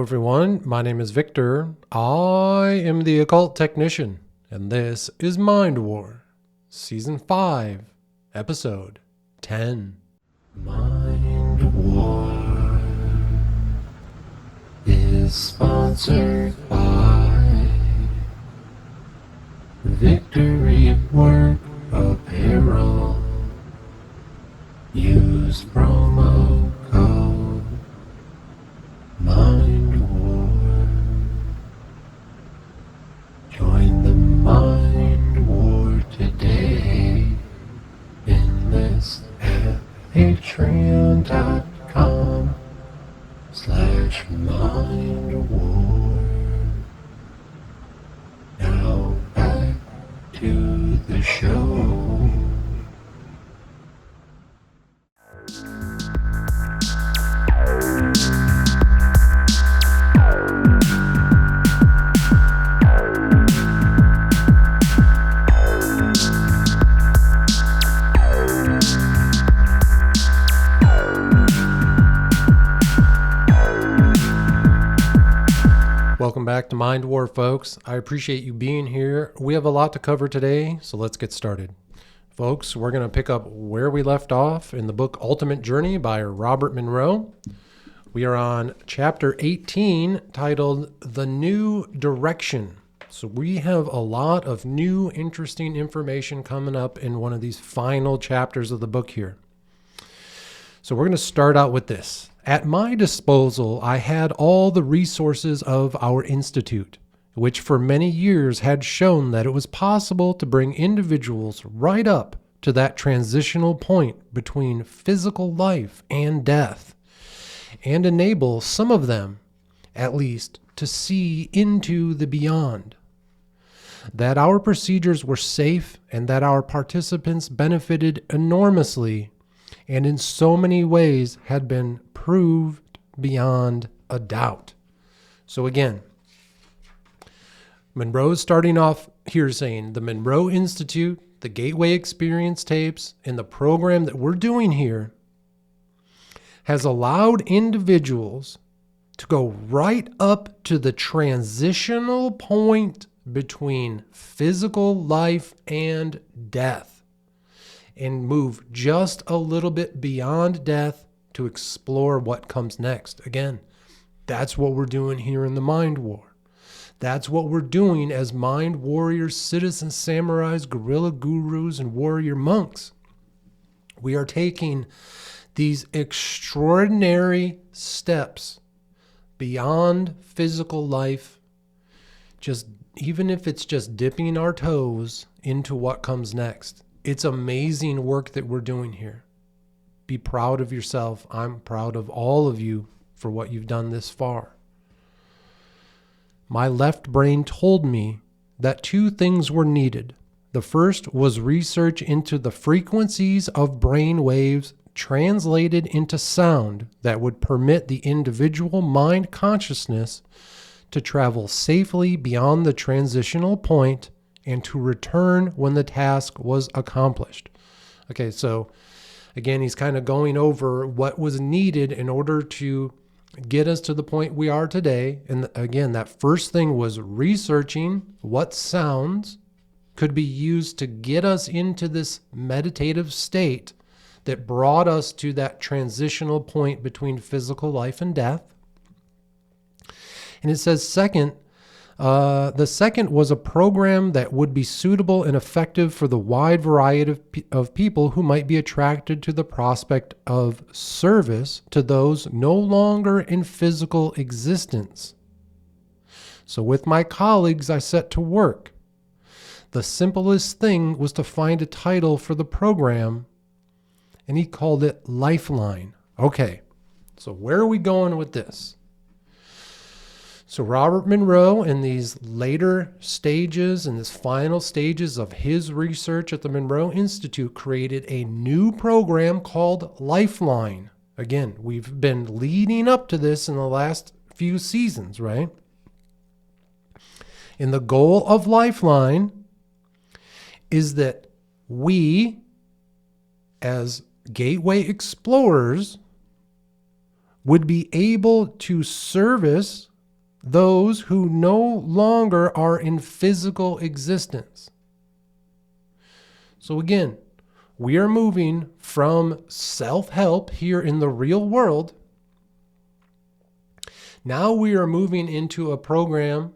everyone. My name is Victor. I am the Occult Technician, and this is Mind War, Season 5, Episode 10. Mind War is sponsored by Victory Work Apparel. Use promo code Mind War. Join the Mind War today. Enlist at patreon.com/mindwar. Now back to the show. Welcome back to Mind War, folks. I appreciate you being here. We have a lot to cover today, so let's get started. Folks, we're going to pick up where we left off in the book Ultimate Journey by Robert Monroe. We are on chapter 18, titled The New Direction. So we have a lot of new, interesting information coming up in one of these final chapters of the book here. So we're going to start out with this. At my disposal, I had all the resources of our institute, which for many years had shown that it was possible to bring individuals right up to that transitional point between physical life and death, and enable some of them, at least, to see into the beyond. That our procedures were safe and that our participants benefited enormously and in so many ways had been proved beyond a doubt. So again, Monroe's starting off here saying the Monroe Institute, the Gateway Experience tapes, and the program that we're doing here has allowed individuals to go right up to the transitional point between physical life and death, and move just a little bit beyond death to explore what comes next. Again, that's what we're doing here in the Mind War. That's what we're doing as mind warriors, citizen samurais, guerrilla gurus, and warrior monks. We are taking these extraordinary steps beyond physical life, just even if it's just dipping our toes into what comes next. It's amazing work that we're doing here. Be proud of yourself. I'm proud of all of you for what you've done this far. My left brain told me that two things were needed. The first was research into the frequencies of brain waves translated into sound that would permit the individual mind consciousness to travel safely beyond the transitional point and to return when the task was accomplished. Okay, so again, he's kind of going over what was needed in order to get us to the point we are today. And again, that first thing was researching what sounds could be used to get us into this meditative state that brought us to that transitional point between physical life and death. And it says the second was a program that would be suitable and effective for the wide variety of people who might be attracted to the prospect of service to those no longer in physical existence. So with my colleagues, I set to work. The simplest thing was to find a title for the program, and he called it Lifeline. Okay, so where are we going with this? So Robert Monroe, in these later stages, in this final stages of his research at the Monroe Institute, created a new program called Lifeline. Again, we've been leading up to this in the last few seasons, right? And the goal of Lifeline is that we, as Gateway Explorers, would be able to service those who no longer are in physical existence. So again, we are moving from self-help here in the real world. Now we are moving into a program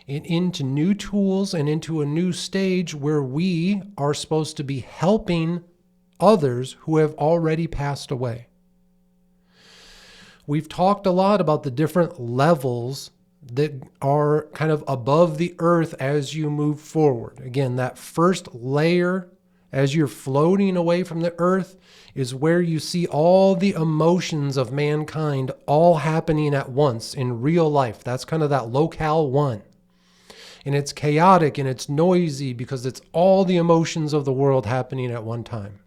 and into new tools and into a new stage where we are supposed to be helping others who have already passed away. We've talked a lot about the different levels that are kind of above the earth as you move forward. Again, that first layer as you're floating away from the earth is where you see all the emotions of mankind all happening at once in real life. That's kind of that locale one. And it's chaotic and it's noisy because it's all the emotions of the world happening at one time.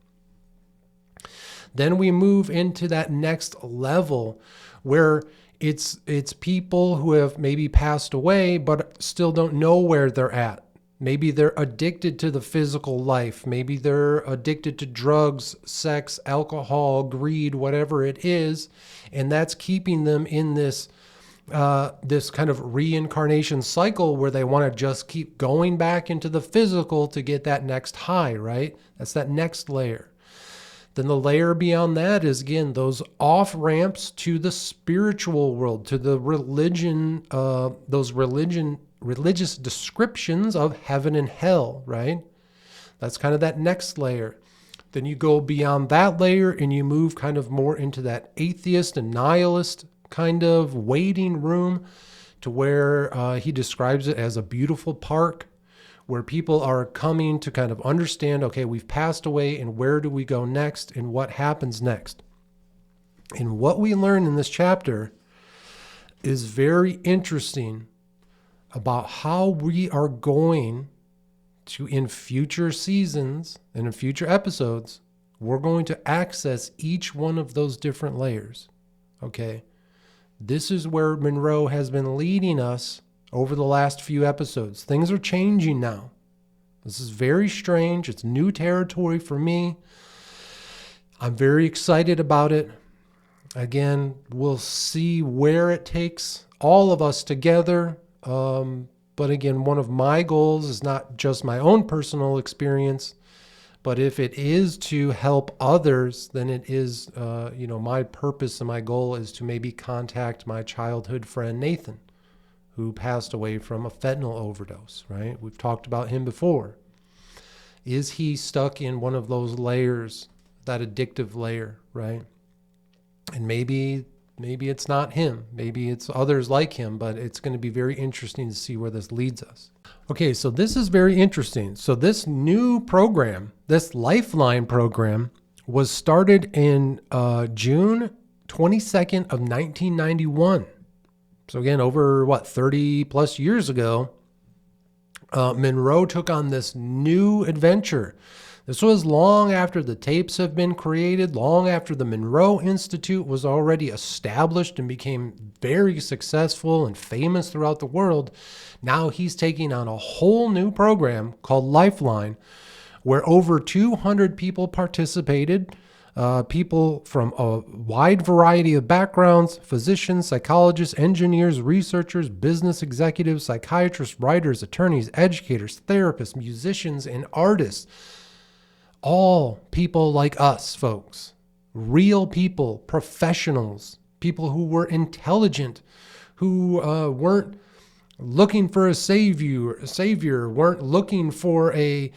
Then we move into that next level where it's people who have maybe passed away but still don't know where they're at. Maybe they're addicted to the physical life. Maybe they're addicted to drugs, sex, alcohol, greed, whatever it is. And that's keeping them in this kind of reincarnation cycle where they want to just keep going back into the physical to get that next high, right? That's that next layer. Then the layer beyond that is, again, those off ramps to the spiritual world, to the religion, religious descriptions of heaven and hell, right? That's kind of that next layer. Then you go beyond that layer and you move kind of more into that atheist and nihilist kind of waiting room to where he describes it as a beautiful park where people are coming to kind of understand, okay, we've passed away and where do we go next and what happens next? And what we learn in this chapter is very interesting about how we are going to, in future seasons and in future episodes, we're going to access each one of those different layers, okay? This is where Monroe has been leading us over the last few episodes. Things are changing now. This is very strange. It's new territory for me. I'm very excited about it. Again, we'll see where it takes all of us together. But again, one of my goals is not just my own personal experience, but if it is to help others, then it is, my purpose and my goal is to maybe contact my childhood friend, Nathan, who passed away from a fentanyl overdose, right? We've talked about him before. Is he stuck in one of those layers, that addictive layer, right? And maybe it's not him. Maybe it's others like him, but it's going to be very interesting to see where this leads us. Okay, so this is very interesting. So this new program, this Lifeline program, was started in June 22nd of 1991. So again, over 30 plus years ago, Monroe took on this new adventure. This was long after the tapes have been created, long after the Monroe Institute was already established and became very successful and famous throughout the world. Now he's taking on a whole new program called Lifeline, where over 200 people participated. People from a wide variety of backgrounds: physicians, psychologists, engineers, researchers, business executives, psychiatrists, writers, attorneys, educators, therapists, musicians, and artists. All people like us, folks. Real people, professionals, people who were intelligent, who weren't looking for a savior, weren't looking for a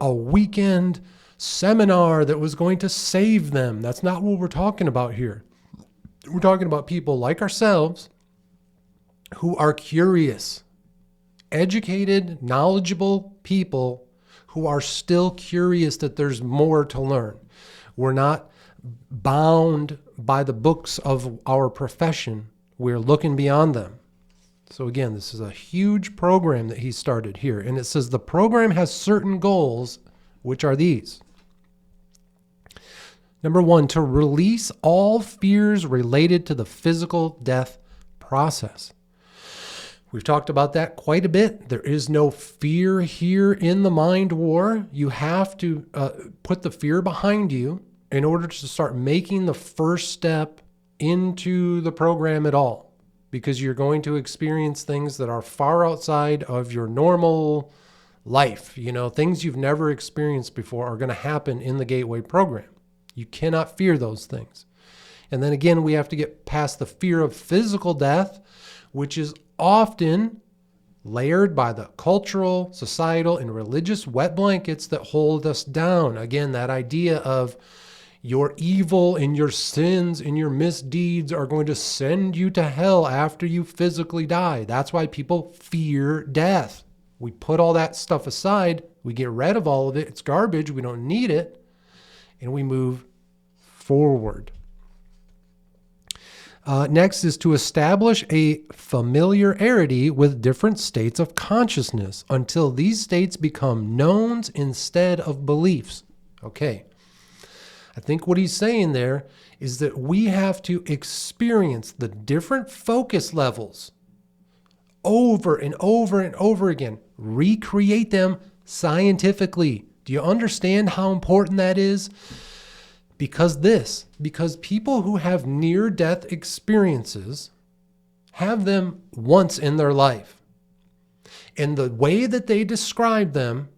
weekend seminar that was going to save them. That's not what we're talking about here. We're talking about people like ourselves who are curious, educated, knowledgeable people who are still curious that there's more to learn. We're not bound by the books of our profession. We're looking beyond them. So again, this is a huge program that he started here. And it says the program has certain goals, which are these. Number 1, to release all fears related to the physical death process. We've talked about that quite a bit. There is no fear here in the mind war. You have to put the fear behind you in order to start making the first step into the program at all. because you're going to experience things that are far outside of your normal life. Things you've never experienced before are going to happen in the Gateway program. You cannot fear those things. And then again, we have to get past the fear of physical death, which is often layered by the cultural, societal, and religious wet blankets that hold us down. Again, that idea of your evil and your sins and your misdeeds are going to send you to hell after you physically die. That's why people fear death. We put all that stuff aside. We get rid of all of it. It's garbage. We don't need it. And we move forward. Next is to establish a familiarity with different states of consciousness until these states become knowns instead of beliefs. Okay. I think what he's saying there is that we have to experience the different focus levels over and over and over again. Recreate them scientifically. Do you understand how important that is? Because people who have near-death experiences have them once in their life. And the way that they describe them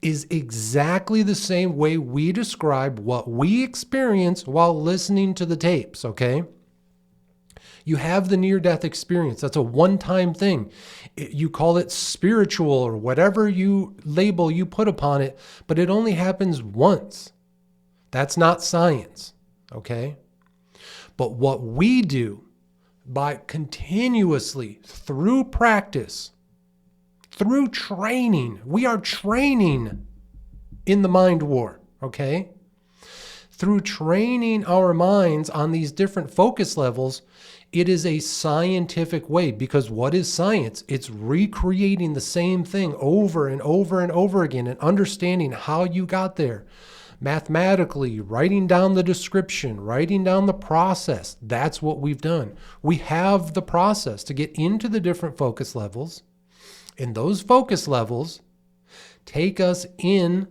is exactly the same way we describe what we experience while listening to the tapes, okay? You have the near-death experience. That's a one-time thing. You call it spiritual or whatever you label you put upon it, but it only happens once. That's not science, okay? But what we do by continuously, through practice, through training, we are training in the mind war, okay? Through training our minds on these different focus levels, it is a scientific way, because what is science? It's recreating the same thing over and over and over again and understanding how you got there. Mathematically, writing down the description, writing down the process. That's what we've done. We have the process to get into the different focus levels, and those focus levels take us to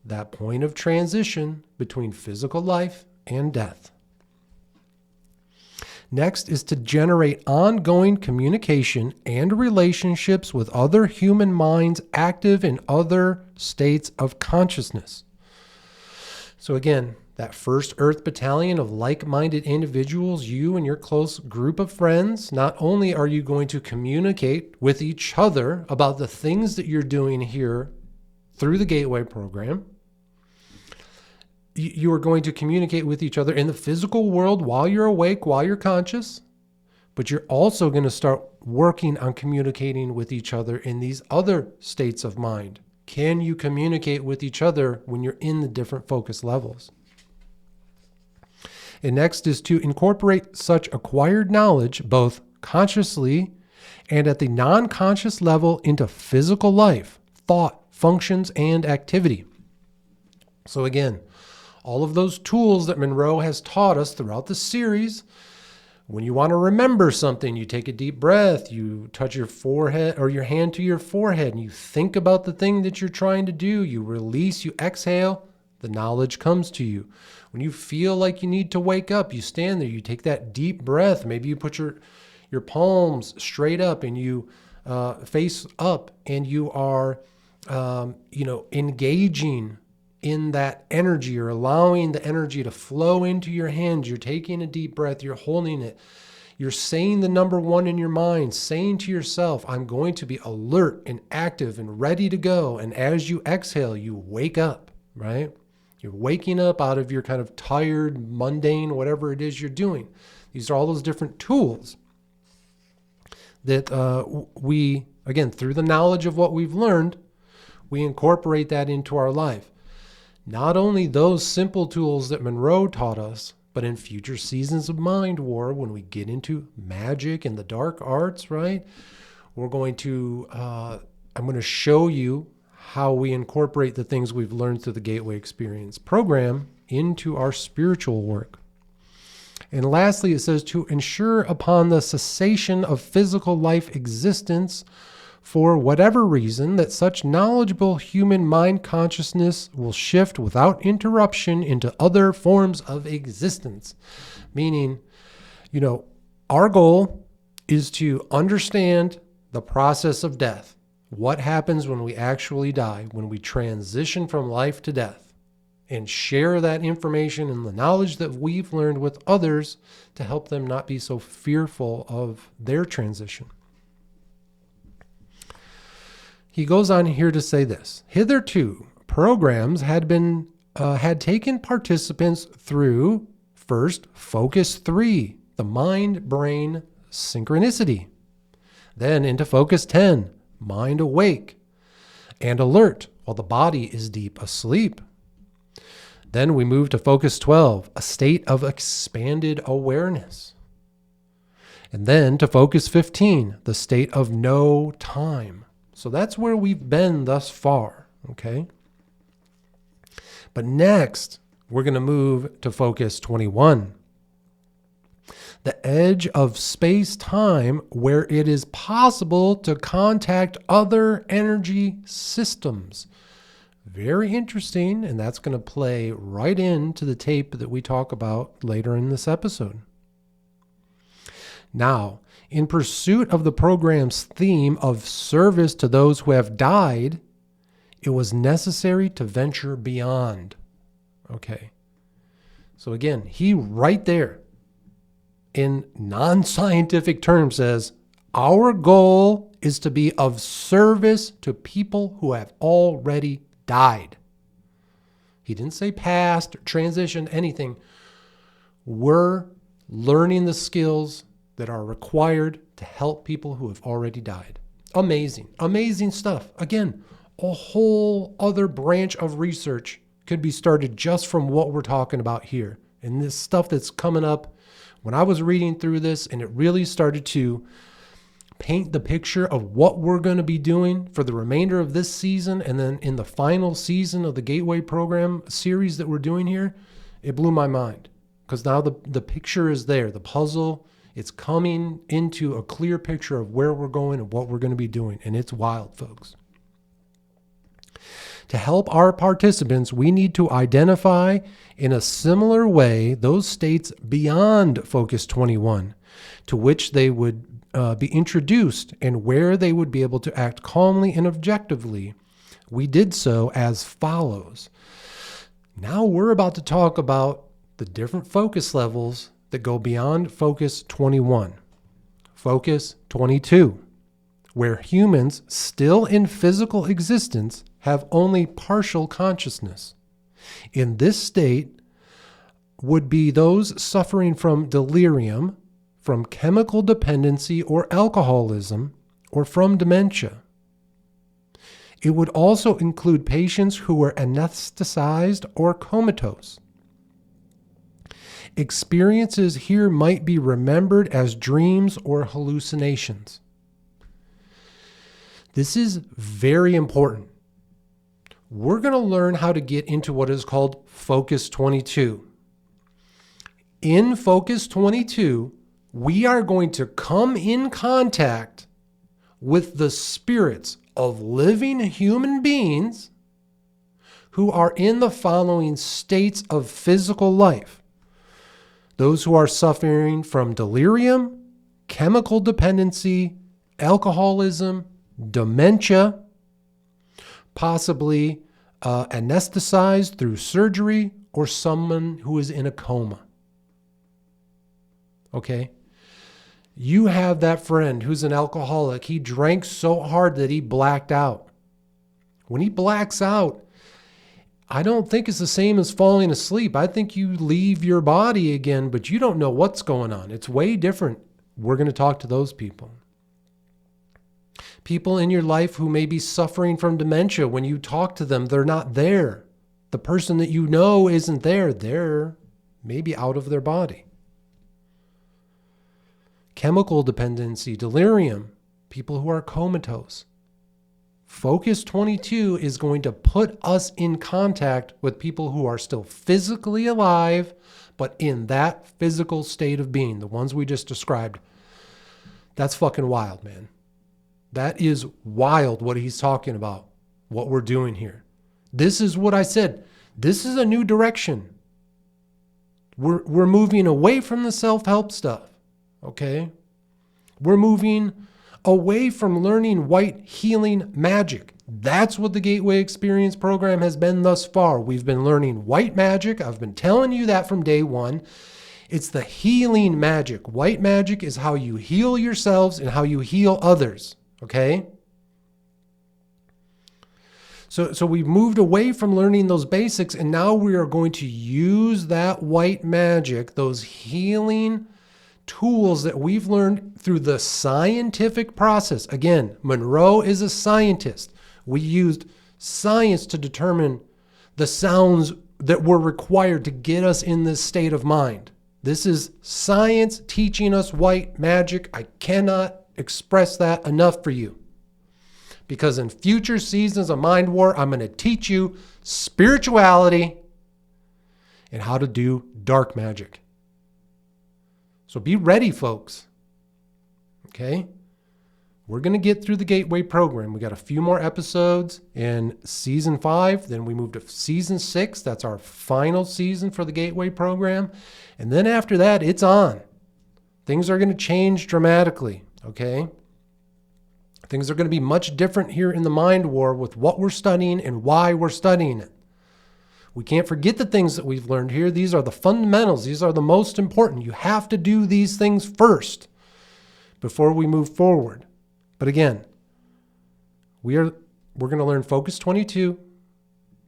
that point of transition between physical life and death. Next is to generate ongoing communication and relationships with other human minds active in other states of consciousness. So again, that first Earth battalion of like-minded individuals, you and your close group of friends, not only are you going to communicate with each other about the things that you're doing here through the Gateway program, you are going to communicate with each other in the physical world while you're awake, while you're conscious, but you're also going to start working on communicating with each other in these other states of mind. Can you communicate with each other when you're in the different focus levels? And next is to incorporate such acquired knowledge, both consciously and at the non-conscious level, into physical life, thought, functions, and activity. So again, all of those tools that Monroe has taught us throughout the series. When you want to remember something, you take a deep breath, you touch your forehead or your hand to your forehead, and you think about the thing that you're trying to do. You release, you exhale, the knowledge comes to you. When you feel like you need to wake up, you stand there, you take that deep breath. Maybe you put your palms straight up and you face up, and you are engaging in that energy. You're allowing the energy to flow into your hands. You're taking a deep breath. You're holding it. You're saying the number one in your mind, saying to yourself, I'm going to be alert and active and ready to go. And as you exhale, you wake up, right? You're waking up out of your kind of tired, mundane, whatever it is you're doing. These are all those different tools that we, again, through the knowledge of what we've learned, we incorporate that into our life. Not only those simple tools that Monroe taught us, but in future seasons of Mind War, when we get into magic and the dark arts, right? I'm going to show you how we incorporate the things we've learned through the Gateway Experience program into our spiritual work. And lastly, it says to ensure upon the cessation of physical life existence, for whatever reason, that such knowledgeable human mind consciousness will shift without interruption into other forms of existence. Meaning, Our goal is to understand the process of death. What happens when we actually die, when we transition from life to death, and share that information and the knowledge that we've learned with others to help them not be so fearful of their transition. He goes on here to say this: hitherto, programs had taken participants through first focus 3, the mind-brain synchronicity, then into focus 10, mind awake and alert while the body is deep asleep. Then we move to focus 12, a state of expanded awareness. And then to focus 15, the state of no time. So that's where we've been thus far, okay? But next, we're going to move to focus 21, the edge of space-time where it is possible to contact other energy systems. Very interesting, and that's going to play right into the tape that we talk about later in this episode. Now, in pursuit of the program's theme of service to those who have died, it was necessary to venture beyond. Okay. So again, he right there in non-scientific terms says, our goal is to be of service to people who have already died. He didn't say past, transition, anything. We're learning the skills that are required to help people who have already died. Amazing, amazing stuff. Again, a whole other branch of research could be started just from what we're talking about here. And this stuff that's coming up, when I was reading through this and it really started to paint the picture of what we're going to be doing for the remainder of this season and then in the final season of the Gateway program series that we're doing here, it blew my mind. Because now the picture is there, the puzzle, it's coming into a clear picture of where we're going and what we're going to be doing. And it's wild, folks. To help our participants, we need to identify in a similar way those states beyond Focus 21 to which they would be introduced and where they would be able to act calmly and objectively. We did so as follows. Now we're about to talk about the different focus levels that go beyond Focus 21. Focus 22, where humans still in physical existence have only partial consciousness. In this state would be those suffering from delirium, from chemical dependency or alcoholism, or from dementia. It would also include patients who were anesthetized or comatose. Experiences here might be remembered as dreams or hallucinations. This is very important. We're going to learn how to get into what is called Focus 22. In Focus 22, we are going to come in contact with the spirits of living human beings who are in the following states of physical life. Those who are suffering from delirium, chemical dependency, alcoholism, dementia, possibly anesthetized through surgery, or someone who is in a coma. Okay? You have that friend who's an alcoholic. He drank so hard that he blacked out. When he blacks out, I don't think it's the same as falling asleep. I think you leave your body again, but you don't know what's going on. It's way different. We're going to talk to those people. People in your life who may be suffering from dementia, when you talk to them, they're not there. The person that you know isn't there. They're maybe out of their body. Chemical dependency, delirium, people who are comatose. Focus 22 is going to put us in contact with people who are still physically alive, but in that physical state of being, the ones we just described. That's fucking wild, man. That is wild what he's talking about, what we're doing here. This is what I said. This is a new direction. We're moving away from the self-help stuff. okay? We're moving away from learning white healing magic. That's what the Gateway Experience program has been thus far. We've been learning white magic. I've been telling you that from day one. It's the healing magic. White magic is how you heal yourselves and how you heal others, okay? So we've moved away from learning those basics, and now we are going to use that white magic, those healing tools that we've learned through the scientific process. Again, Monroe is a scientist. We used science to determine the sounds that were required to get us in this state of mind. This is science teaching us white magic. I cannot express that enough for you. Because in future seasons of Mind War, I'm going to teach you spirituality and how to do dark magic. So be ready, folks. Okay? We're going to get through the Gateway program. We got a few more episodes in season 5. Then we move to season 6. That's our final season for the Gateway program. And then after that, it's on. Things are going to change dramatically. Okay? Things are going to be much different here in the Mind War with what we're studying and why we're studying it. We can't forget the things that we've learned here. These are the fundamentals. These are the most important. You have to do these things first before we move forward. But again, we're going to learn Focus 22.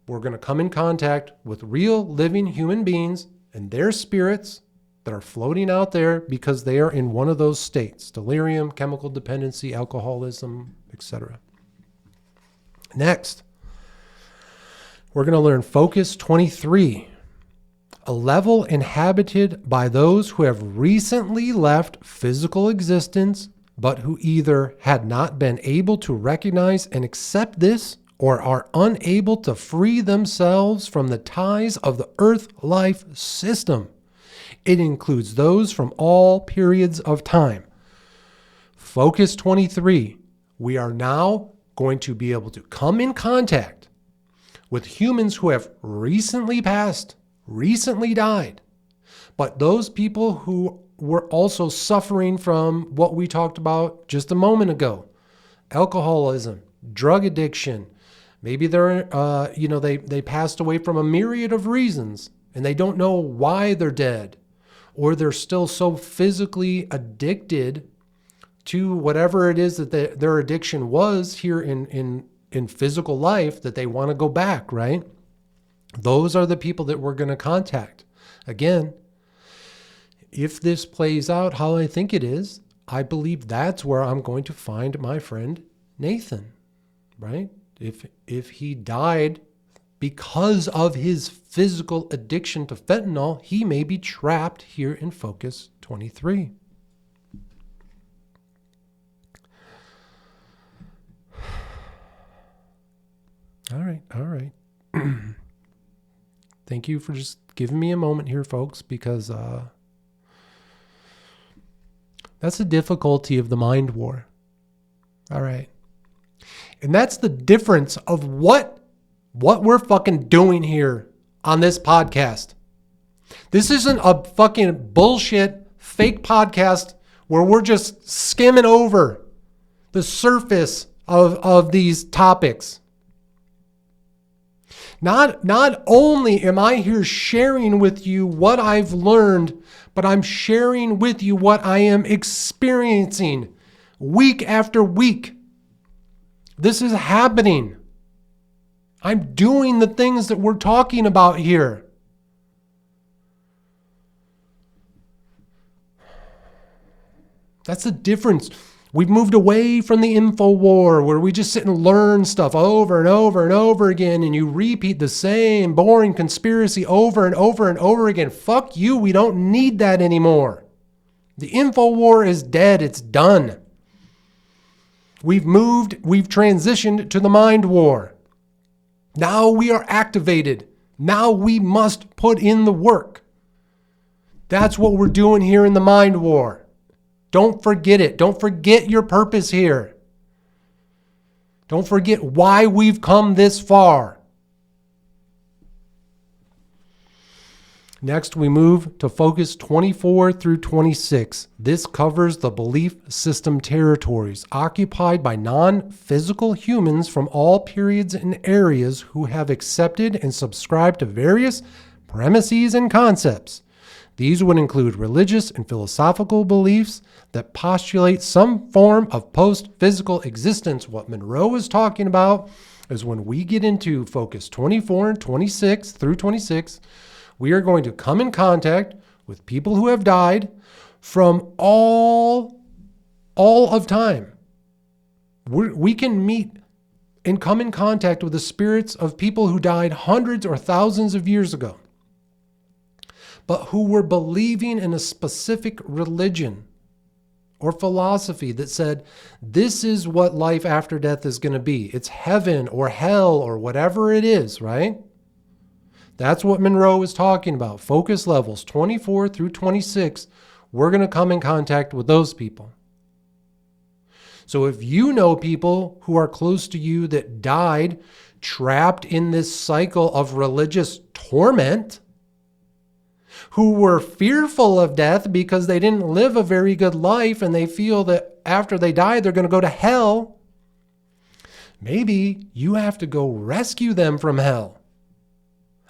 We're going to come in contact with real living human beings and their spirits that are floating out there because they are in one of those states: delirium, chemical dependency, alcoholism, etc. Next, we're going to learn Focus 23, a level inhabited by those who have recently left physical existence, but who either had not been able to recognize and accept this or are unable to free themselves from the ties of the earth life system. It includes those from all periods of time. Focus 23, we are now going to be able to come in contact with humans who have recently passed, recently died, but those people who were also suffering from what we talked about just a moment ago: alcoholism, drug addiction. Maybe they're, they passed away from a myriad of reasons and they don't know why they're dead, or they're still so physically addicted to whatever it is that their addiction was here in physical life that they want to go back, right? Those are the people that we're going to contact. Again, if this plays out how I think it is, I believe that's where I'm going to find my friend Nathan, right? If he died because of his physical addiction to fentanyl, he may be trapped here in Focus 23. All right. Thank you for just giving me a moment here, folks, because that's the difficulty of the Mind War. All right. And that's the difference of what we're fucking doing here on this podcast. This isn't a fucking bullshit fake podcast where we're just skimming over the surface of these topics. Not only am I here sharing with you what I've learned, but I'm sharing with you what I am experiencing week after week. This is happening. I'm doing the things that we're talking about here. That's the difference. We've moved away from the info war where we just sit and learn stuff over and over and over again, and you repeat the same boring conspiracy over and over and over again. Fuck you. We don't need that anymore. The info war is dead. It's done. We've transitioned to the Mind War. Now we are activated. Now we must put in the work. That's what we're doing here in the Mind War. Don't forget it. Don't forget your purpose here. Don't forget why we've come this far. Next, we move to focus 24 through 26. This covers the belief system territories occupied by non-physical humans from all periods and areas who have accepted and subscribed to various premises and concepts. These would include religious and philosophical beliefs that postulate some form of post-physical existence. What Monroe is talking about is when we get into focus 24 and 26 through 26, we are going to come in contact with people who have died from all of time. We can meet and come in contact with the spirits of people who died hundreds or thousands of years ago, but who were believing in a specific religion or philosophy that said, this is what life after death is going to be. It's heaven or hell or whatever it is, right? That's what Monroe is talking about. Focus levels 24 through 26, we're going to come in contact with those people. So if you know people who are close to you that died trapped in this cycle of religious torment, who were fearful of death because they didn't live a very good life and they feel that after they die, they're going to go to hell, maybe you have to go rescue them from hell.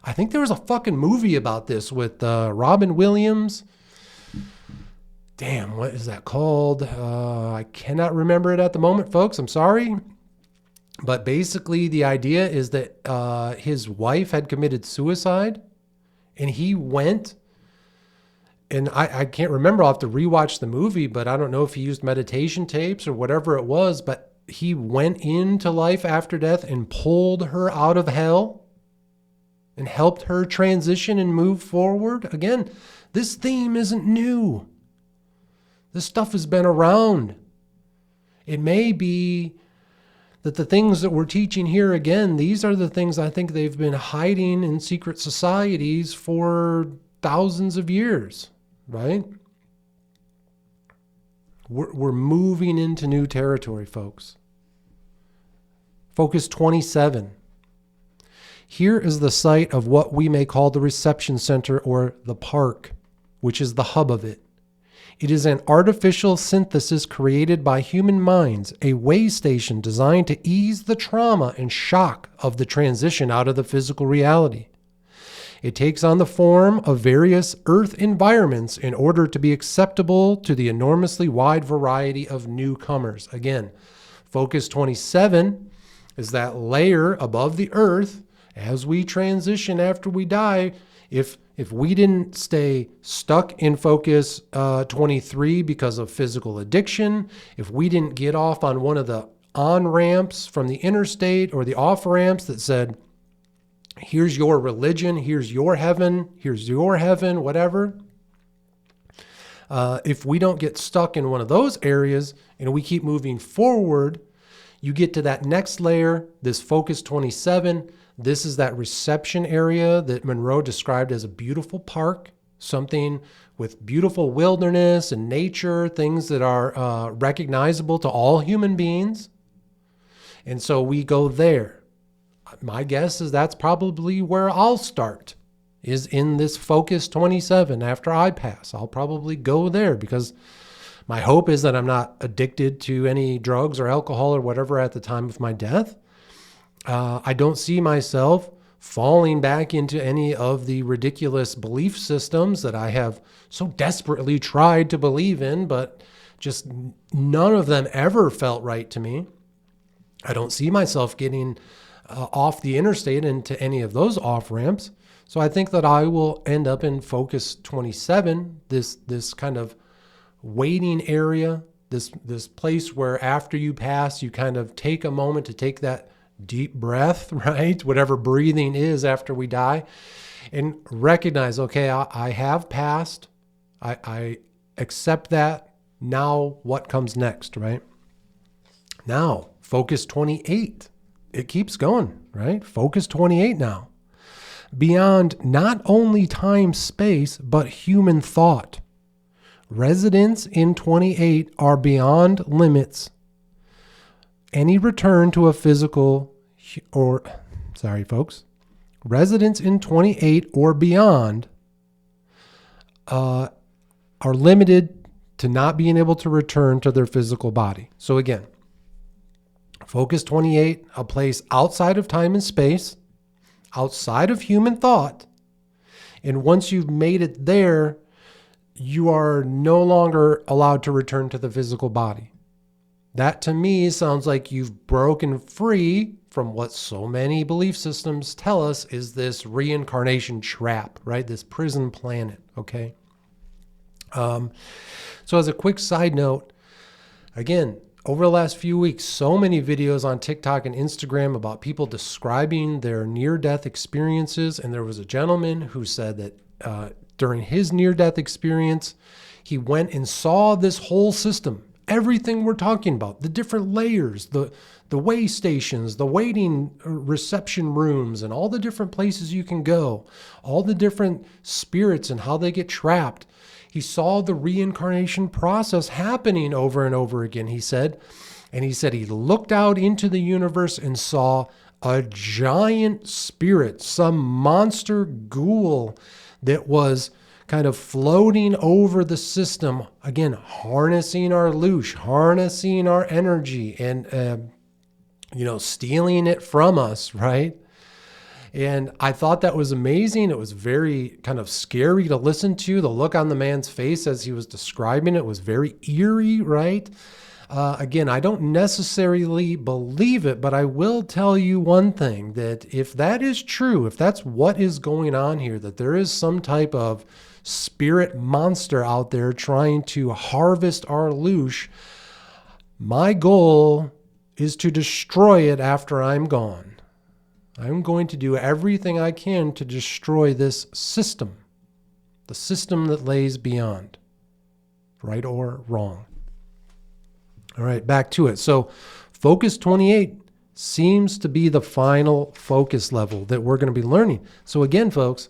I think there was a fucking movie about this with Robin Williams. Damn, what is that called? I cannot remember it at the moment, folks. I'm sorry. But basically the idea is that his wife had committed suicide and he went, and I can't remember. I'll have to rewatch the movie, but I don't know if he used meditation tapes or whatever it was, but he went into life after death and pulled her out of hell and helped her transition and move forward. Again, this theme isn't new. This stuff has been around. It may be that the things that we're teaching here, again, these are the things I think they've been hiding in secret societies for thousands of years, right? We're moving into new territory, folks. Focus 27. Here is the site of what we may call the reception center or the park, which is the hub of it. It is an artificial synthesis created by human minds, a way station designed to ease the trauma and shock of the transition out of the physical reality. It takes on the form of various Earth environments in order to be acceptable to the enormously wide variety of newcomers. Again, Focus 27 is that layer above the Earth. As we transition after we die, if we didn't stay stuck in focus 23 because of physical addiction, if we didn't get off on one of the on-ramps from the interstate or the off-ramps that said, here's your religion, here's your heaven, whatever. If we don't get stuck in one of those areas and we keep moving forward, you get to that next layer, this focus 27. This is that reception area that Monroe described as a beautiful park, something with beautiful wilderness and nature, things that are recognizable to all human beings. And so we go there. My guess is that's probably where I'll start, is in this focus 27 after I pass. I'll probably go there because my hope is that I'm not addicted to any drugs or alcohol or whatever at the time of my death. I don't see myself falling back into any of the ridiculous belief systems that I have so desperately tried to believe in, but just none of them ever felt right to me. I don't see myself getting off the interstate into any of those off-ramps. So I think that I will end up in focus 27, this kind of waiting area, this place where after you pass, you kind of take a moment to take that deep breath, right? Whatever breathing is after we die, and recognize, okay, I have passed. I accept that. Now what comes next, right? Now, focus 28. It keeps going, right? Focus 28 now. Beyond not only time, space, but human thought. Residents in 28 are beyond limits. Any return to a physical residents in 28 or beyond are limited to not being able to return to their physical body. So again, Focus 28, a place outside of time and space, outside of human thought. And once you've made it there, you are no longer allowed to return to the physical body. That to me sounds like you've broken free from what so many belief systems tell us is this reincarnation trap, right? This prison planet, okay? So as a quick side note, again, over the last few weeks, so many videos on TikTok and Instagram about people describing their near-death experiences. And there was a gentleman who said that during his near-death experience, he went and saw this whole system, everything we're talking about, the different layers, the way stations, the waiting reception rooms, and all the different places you can go, all the different spirits and how they get trapped. He saw the reincarnation process happening over and over again, he said. And he said he looked out into the universe and saw a giant spirit, some monster ghoul that was kind of floating over the system, again, harnessing our loosh, harnessing our energy, and, stealing it from us, right? And I thought that was amazing. It was very kind of scary to listen to. The look on the man's face as he was describing it was very eerie, right? Again, I don't necessarily believe it, but I will tell you one thing, that if that is true, if that's what is going on here, that there is some type of spirit monster out there trying to harvest our loosh, my goal is to destroy it after I'm gone. I'm going to do everything I can to destroy this system, the system that lays beyond, right or wrong. All right, back to it. So Focus 28 seems to be the final focus level that we're going to be learning. So again, folks,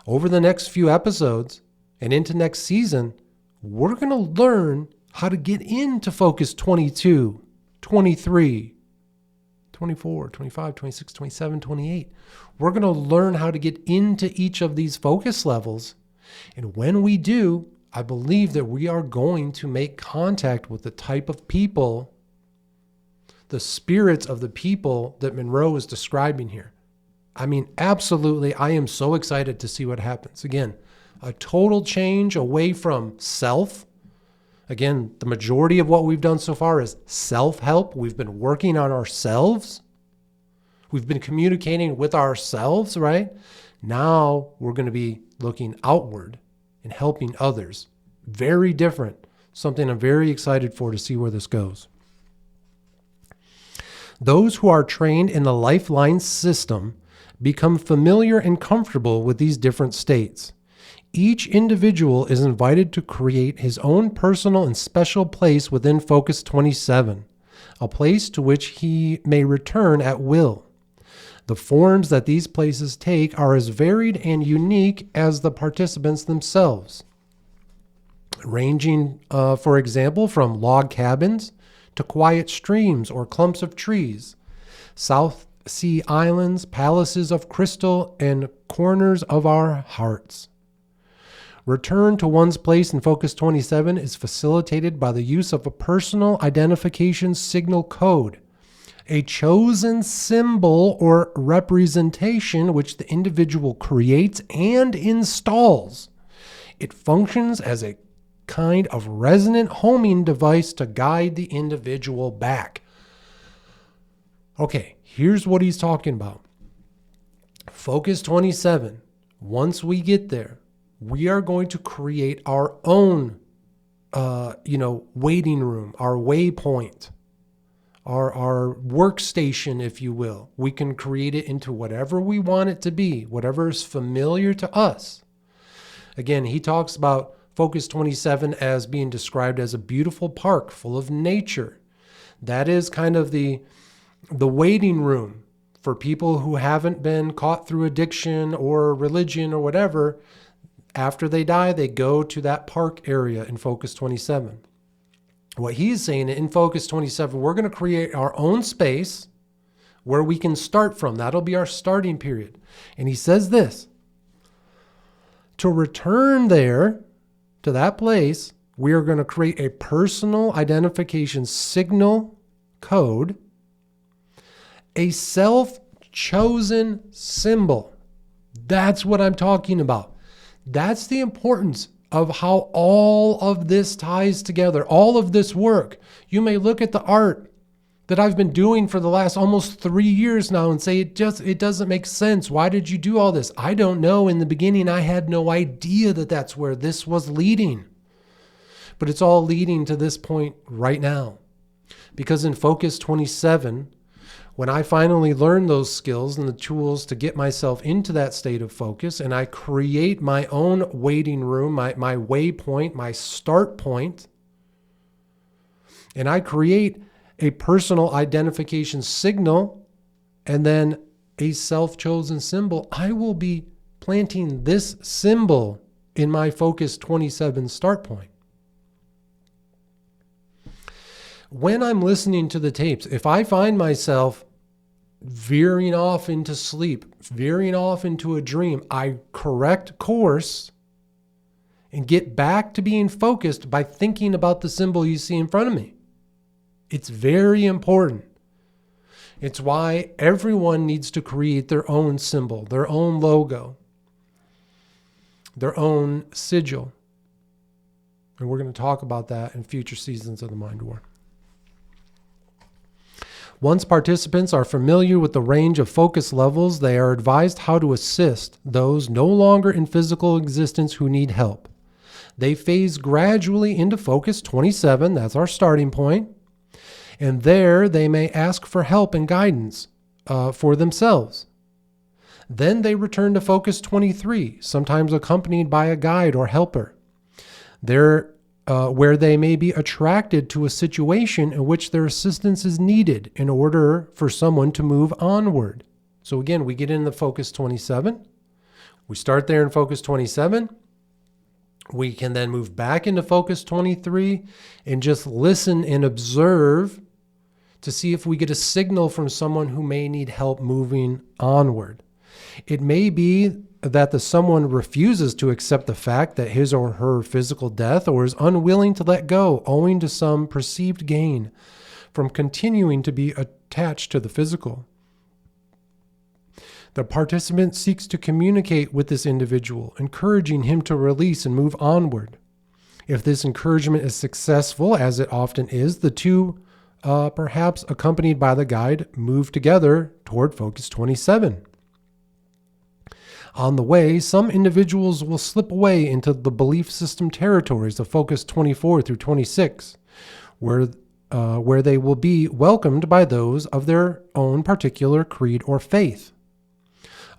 over the next few episodes and into next season, we're going to learn how to get into Focus 22, 23, 24, 25, 26, 27, 28. We're going to learn how to get into each of these focus levels. And when we do, I believe that we are going to make contact with the type of people, the spirits of the people that Monroe is describing here. I mean, absolutely, I am so excited to see what happens. Again, a total change away from self. Again, the majority of what we've done so far is self-help. We've been working on ourselves. We've been communicating with ourselves, right? Now we're going to be looking outward and helping others. Very different. Something I'm very excited for to see where this goes. Those who are trained in the lifeline system become familiar and comfortable with these different states. Each individual is invited to create his own personal and special place within Focus 27, a place to which he may return at will. The forms that these places take are as varied and unique as the participants themselves, ranging, for example, from log cabins to quiet streams or clumps of trees, South Sea islands, palaces of crystal, and corners of our hearts. Return to one's place in Focus 27 is facilitated by the use of a personal identification signal code, a chosen symbol or representation which the individual creates and installs. It functions as a kind of resonant homing device to guide the individual back. Okay, here's what he's talking about. Focus 27, once we get there, we are going to create our own, waiting room, our waypoint, our workstation, if you will. We can create it into whatever we want it to be, whatever is familiar to us. Again, he talks about Focus 27 as being described as a beautiful park full of nature. That is kind of the waiting room for people who haven't been caught through addiction or religion or whatever. After they die, they go to that park area in Focus 27. What he's saying in Focus 27, we're going to create our own space where we can start from. That'll be our starting period. And he says this: to return there, to that place, we are going to create a personal identification signal code, a self-chosen symbol. That's what I'm talking about. That's the importance of how all of this ties together, all of this work. You may look at the art that I've been doing for the last almost 3 years now and say, it doesn't make sense. Why did you do all this? I don't know. In the beginning, I had no idea that that's where this was leading. But it's all leading to this point right now. Because in Focus 27, when I finally learn those skills and the tools to get myself into that state of focus, and I create my own waiting room, my waypoint, my start point, and I create a personal identification signal and then a self-chosen symbol, I will be planting this symbol in my Focus 27 start point. When I'm listening to the tapes, if I find myself veering off into sleep, veering off into a dream, I correct course and get back to being focused by thinking about the symbol you see in front of me. It's very important. It's why everyone needs to create their own symbol, their own logo, their own sigil. And we're going to talk about that in future seasons of the Mind War. Once participants are familiar with the range of focus levels, they are advised how to assist those no longer in physical existence who need help. They phase gradually into Focus 27, that's our starting point, and there they may ask for help and guidance for themselves. Then they return to Focus 23, sometimes accompanied by a guide or helper. Where they may be attracted to a situation in which their assistance is needed in order for someone to move onward. So again, we get into Focus 27. We start there in Focus 27. We can then move back into Focus 23 and just listen and observe to see if we get a signal from someone who may need help moving onward. It may be that the someone refuses to accept the fact that his or her physical death or is unwilling to let go owing to some perceived gain from continuing to be attached to the physical. The participant seeks to communicate with this individual, encouraging him to release and move onward. If this encouragement is successful, as it often is, the two, perhaps accompanied by the guide, move together toward Focus 27. On the way, some individuals will slip away into the belief system territories of Focus 24 through 26, where they will be welcomed by those of their own particular creed or faith.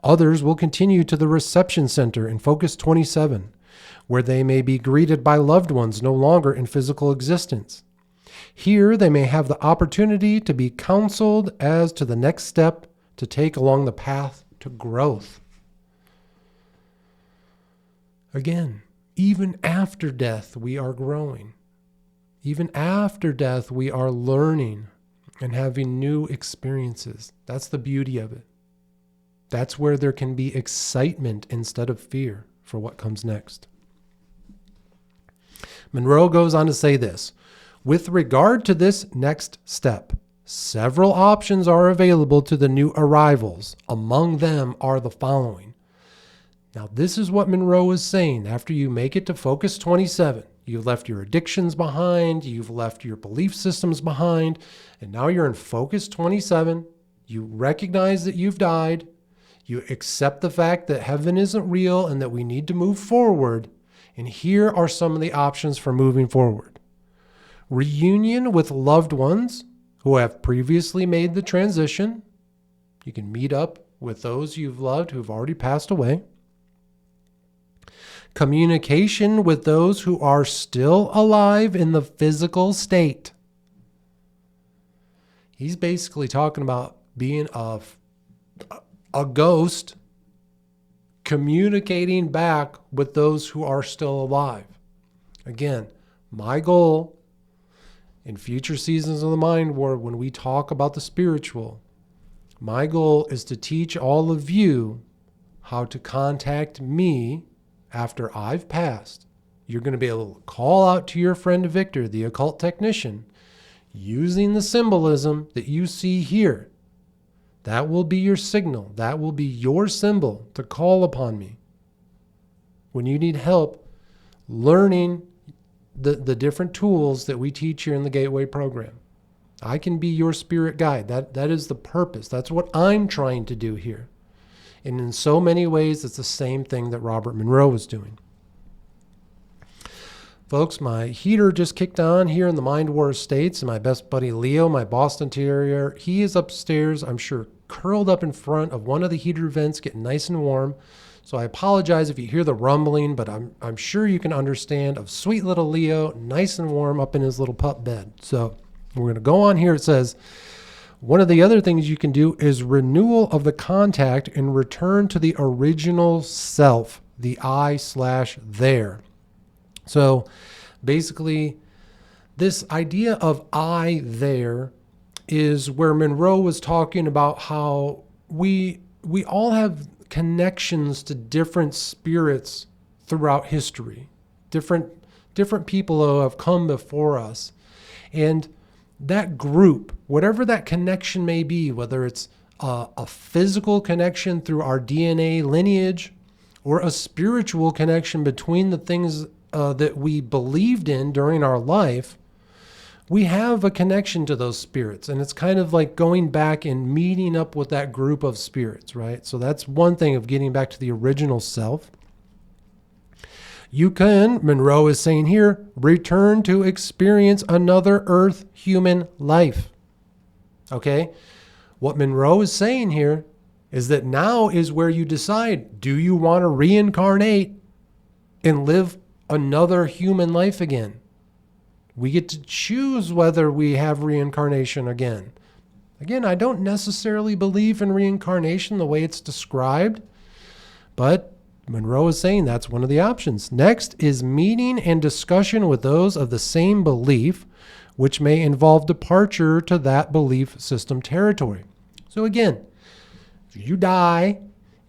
Others will continue to the reception center in Focus 27, where they may be greeted by loved ones no longer in physical existence. Here, they may have the opportunity to be counseled as to the next step to take along the path to growth. Again, even after death, we are growing. Even after death, we are learning and having new experiences. That's the beauty of it. That's where there can be excitement instead of fear for what comes next. Monroe goes on to say this: with regard to this next step, several options are available to the new arrivals. Among them are the following. Now, this is what Monroe is saying. After you make it to Focus 27, you've left your addictions behind, you've left your belief systems behind, and now you're in Focus 27. You recognize that you've died. You accept the fact that heaven isn't real and that we need to move forward. And here are some of the options for moving forward. Reunion with loved ones who have previously made the transition. You can meet up with those you've loved who've already passed away. Communication with those who are still alive in the physical state. He's basically talking about being a ghost communicating back with those who are still alive. Again, my goal in future seasons of the Mind War, when we talk about the spiritual, my goal is to teach all of you how to contact me after I've passed you're going to be able to call out to your friend Victor, the occult technician, using the symbolism that you see here. That will be your signal. That will be your symbol to call upon me when you need help learning the different tools that we teach here in the Gateway program. I can be your spirit guide. That is the purpose. That's what I'm trying to do here. And in so many ways, it's the same thing that Robert Monroe was doing. Folks, my heater just kicked on here in the Mind War Estates, and my best buddy Leo, my Boston Terrier, he is upstairs, I'm sure, curled up in front of one of the heater vents, getting nice and warm. So I apologize if you hear the rumbling, but I'm sure you can understand of sweet little Leo, nice and warm up in his little pup bed. So we're going to go on here. It says, one of the other things you can do is renewal of the contact and return to the original self, the I/there. So basically, this idea of I there is where Monroe was talking about how we all have connections to different spirits throughout history, different people who have come before us. And that group, whatever that connection may be, whether it's a physical connection through our DNA lineage or a spiritual connection between the things that we believed in during our life, we have a connection to those spirits. And it's kind of like going back and meeting up with that group of spirits, right? So that's one thing of getting back to the original self. You can, Monroe is saying here, return to experience another Earth human life. Okay? What Monroe is saying here is that now is where you decide, do you want to reincarnate and live another human life again? We get to choose whether we have reincarnation again. Again, I don't necessarily believe in reincarnation the way it's described, but Monroe is saying that's one of the options. Next is meeting and discussion with those of the same belief, which may involve departure to that belief system territory. So again, if you die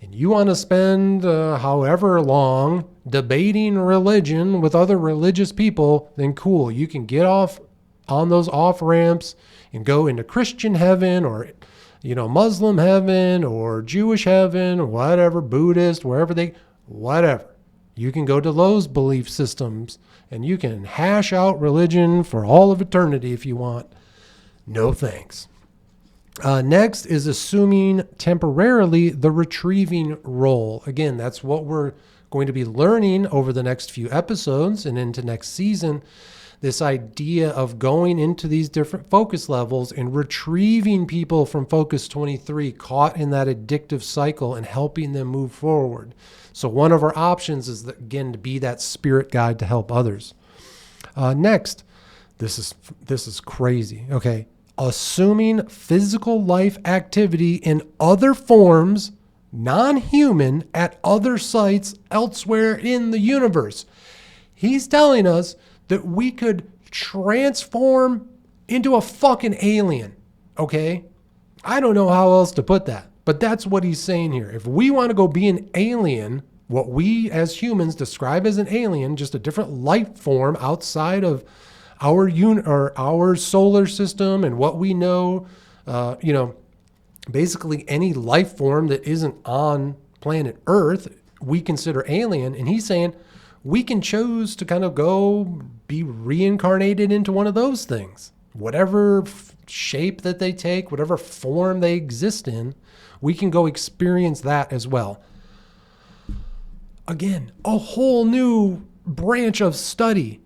and you want to spend however long debating religion with other religious people, then cool. You can get off on those off ramps and go into Christian heaven or, Muslim heaven or Jewish heaven or whatever, Buddhist, whatever. You can go to those belief systems and you can hash out religion for all of eternity if you want. No thanks. Next is assuming temporarily the retrieving role. Again, that's what we're going to be learning over the next few episodes and into next season. This idea of going into these different focus levels and retrieving people from focus 23 caught in that addictive cycle and helping them move forward. So one of our options is, again, to be that spirit guide to help others. Next, this is crazy. Okay. Assuming physical life activity in other forms, non-human, at other sites elsewhere in the universe. He's telling us that we could transform into a fucking alien, okay? I don't know how else to put that, but that's what he's saying here. If we want to go be an alien, what we as humans describe as an alien, just a different life form outside of our solar system and what we know, basically any life form that isn't on planet Earth, we consider alien. And he's saying we can choose to kind of go be reincarnated into one of those things. Whatever shape that they take, whatever form they exist in, we can go experience that as well. Again, a whole new branch of study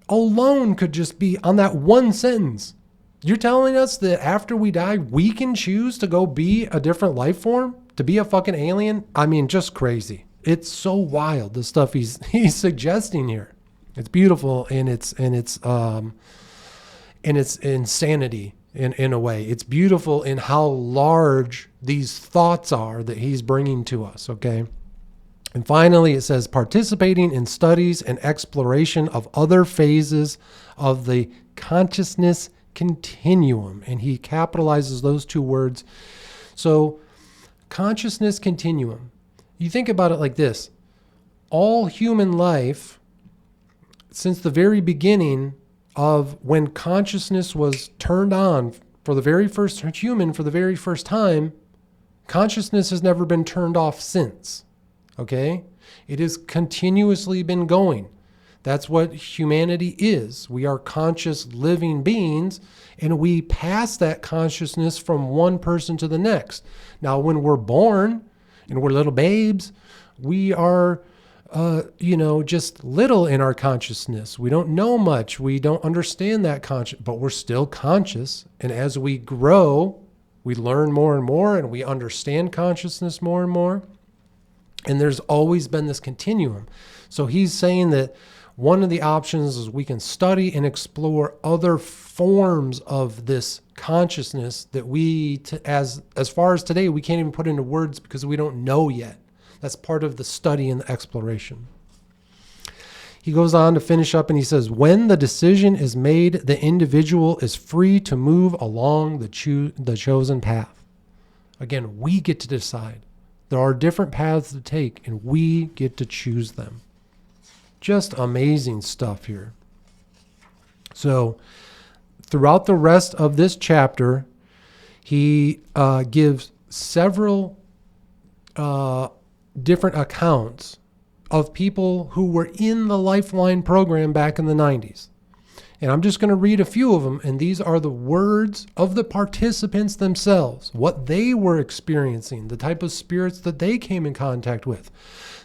alone could just be on that one sentence. You're telling us that after we die, we can choose to go be a different life form, to be a fucking alien? I mean, just crazy. It's so wild, the stuff he's suggesting here. It's beautiful in its insanity in a way. It's beautiful in how large these thoughts are that he's bringing to us, okay? And finally, it says participating in studies and exploration of other phases of the consciousness continuum. And he capitalizes those two words. So consciousness continuum. You think about it like this. All human life since the very beginning of when consciousness was turned on for the very first human, for the very first time, consciousness has never been turned off since. Okay? It has continuously been going. That's what humanity is. We are conscious living beings, and we pass that consciousness from one person to the next. Now, when we're born and we're little babes, we are, just little in our consciousness. We don't know much. We don't understand that but we're still conscious. And as we grow, we learn more and more, and we understand consciousness more and more. And there's always been this continuum. So he's saying that one of the options is we can study and explore other forms of this consciousness that as far as today, we can't even put into words because we don't know yet. That's part of the study and the exploration. He goes on to finish up and he says, when the decision is made, the individual is free to move along the chosen path. Again, we get to decide. There are different paths to take, and we get to choose them. Just amazing stuff here. So throughout the rest of this chapter, he gives several different accounts of people who were in the Lifeline program back in the 90s. And I'm just going to read a few of them, and these are the words of the participants themselves, what they were experiencing, the type of spirits that they came in contact with.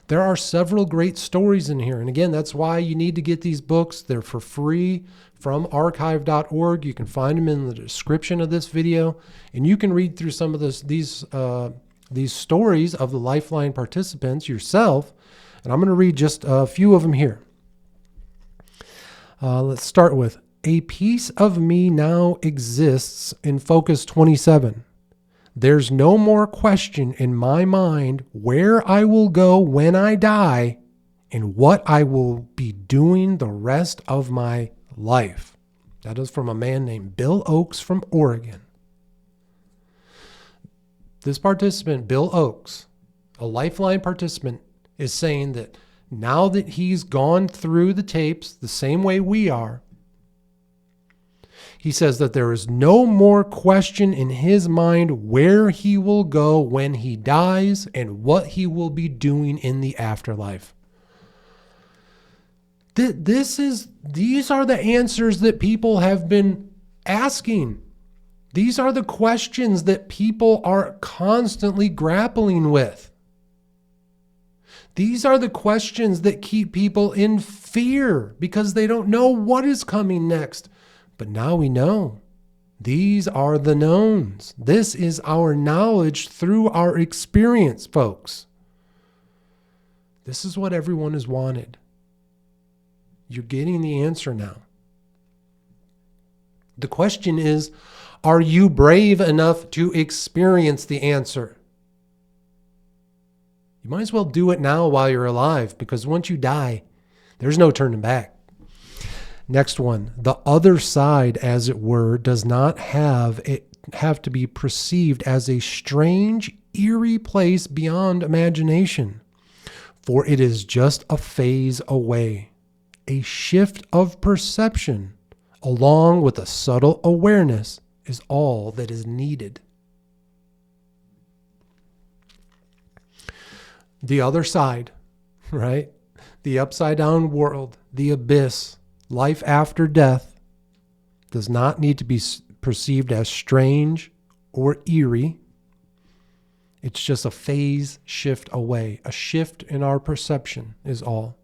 There are several great stories in here. And again, that's why you need to get these books. They're for free from archive.org. You can find them in the description of this video. And you can read through some of these stories of the Lifeline participants yourself. And I'm going to read just a few of them here. Let's start with, a piece of me now exists in Focus 27. There's no more question in my mind where I will go when I die and what I will be doing the rest of my life. That is from a man named Bill Oakes from Oregon. This participant, Bill Oakes, a Lifeline participant, is saying that now that he's gone through the tapes the same way we are, he says that there is no more question in his mind where he will go when he dies and what he will be doing in the afterlife. These are the answers that people have been asking. These are the questions that people are constantly grappling with. These are the questions that keep people in fear because they don't know what is coming next. But now we know. These are the knowns. This is our knowledge through our experience, folks. This is what everyone has wanted. You're getting the answer now. The question is, are you brave enough to experience the answer? You might as well do it now while you're alive, because once you die, there's no turning back. Next one, the other side, as it were, does not have to be perceived as a strange, eerie place beyond imagination, for it is just a phase away, a shift of perception, along with a subtle awareness is all that is needed. The other side, right? The upside down world, the abyss, life after death does not need to be perceived as strange or eerie. It's just a phase shift away. A shift in our perception is all.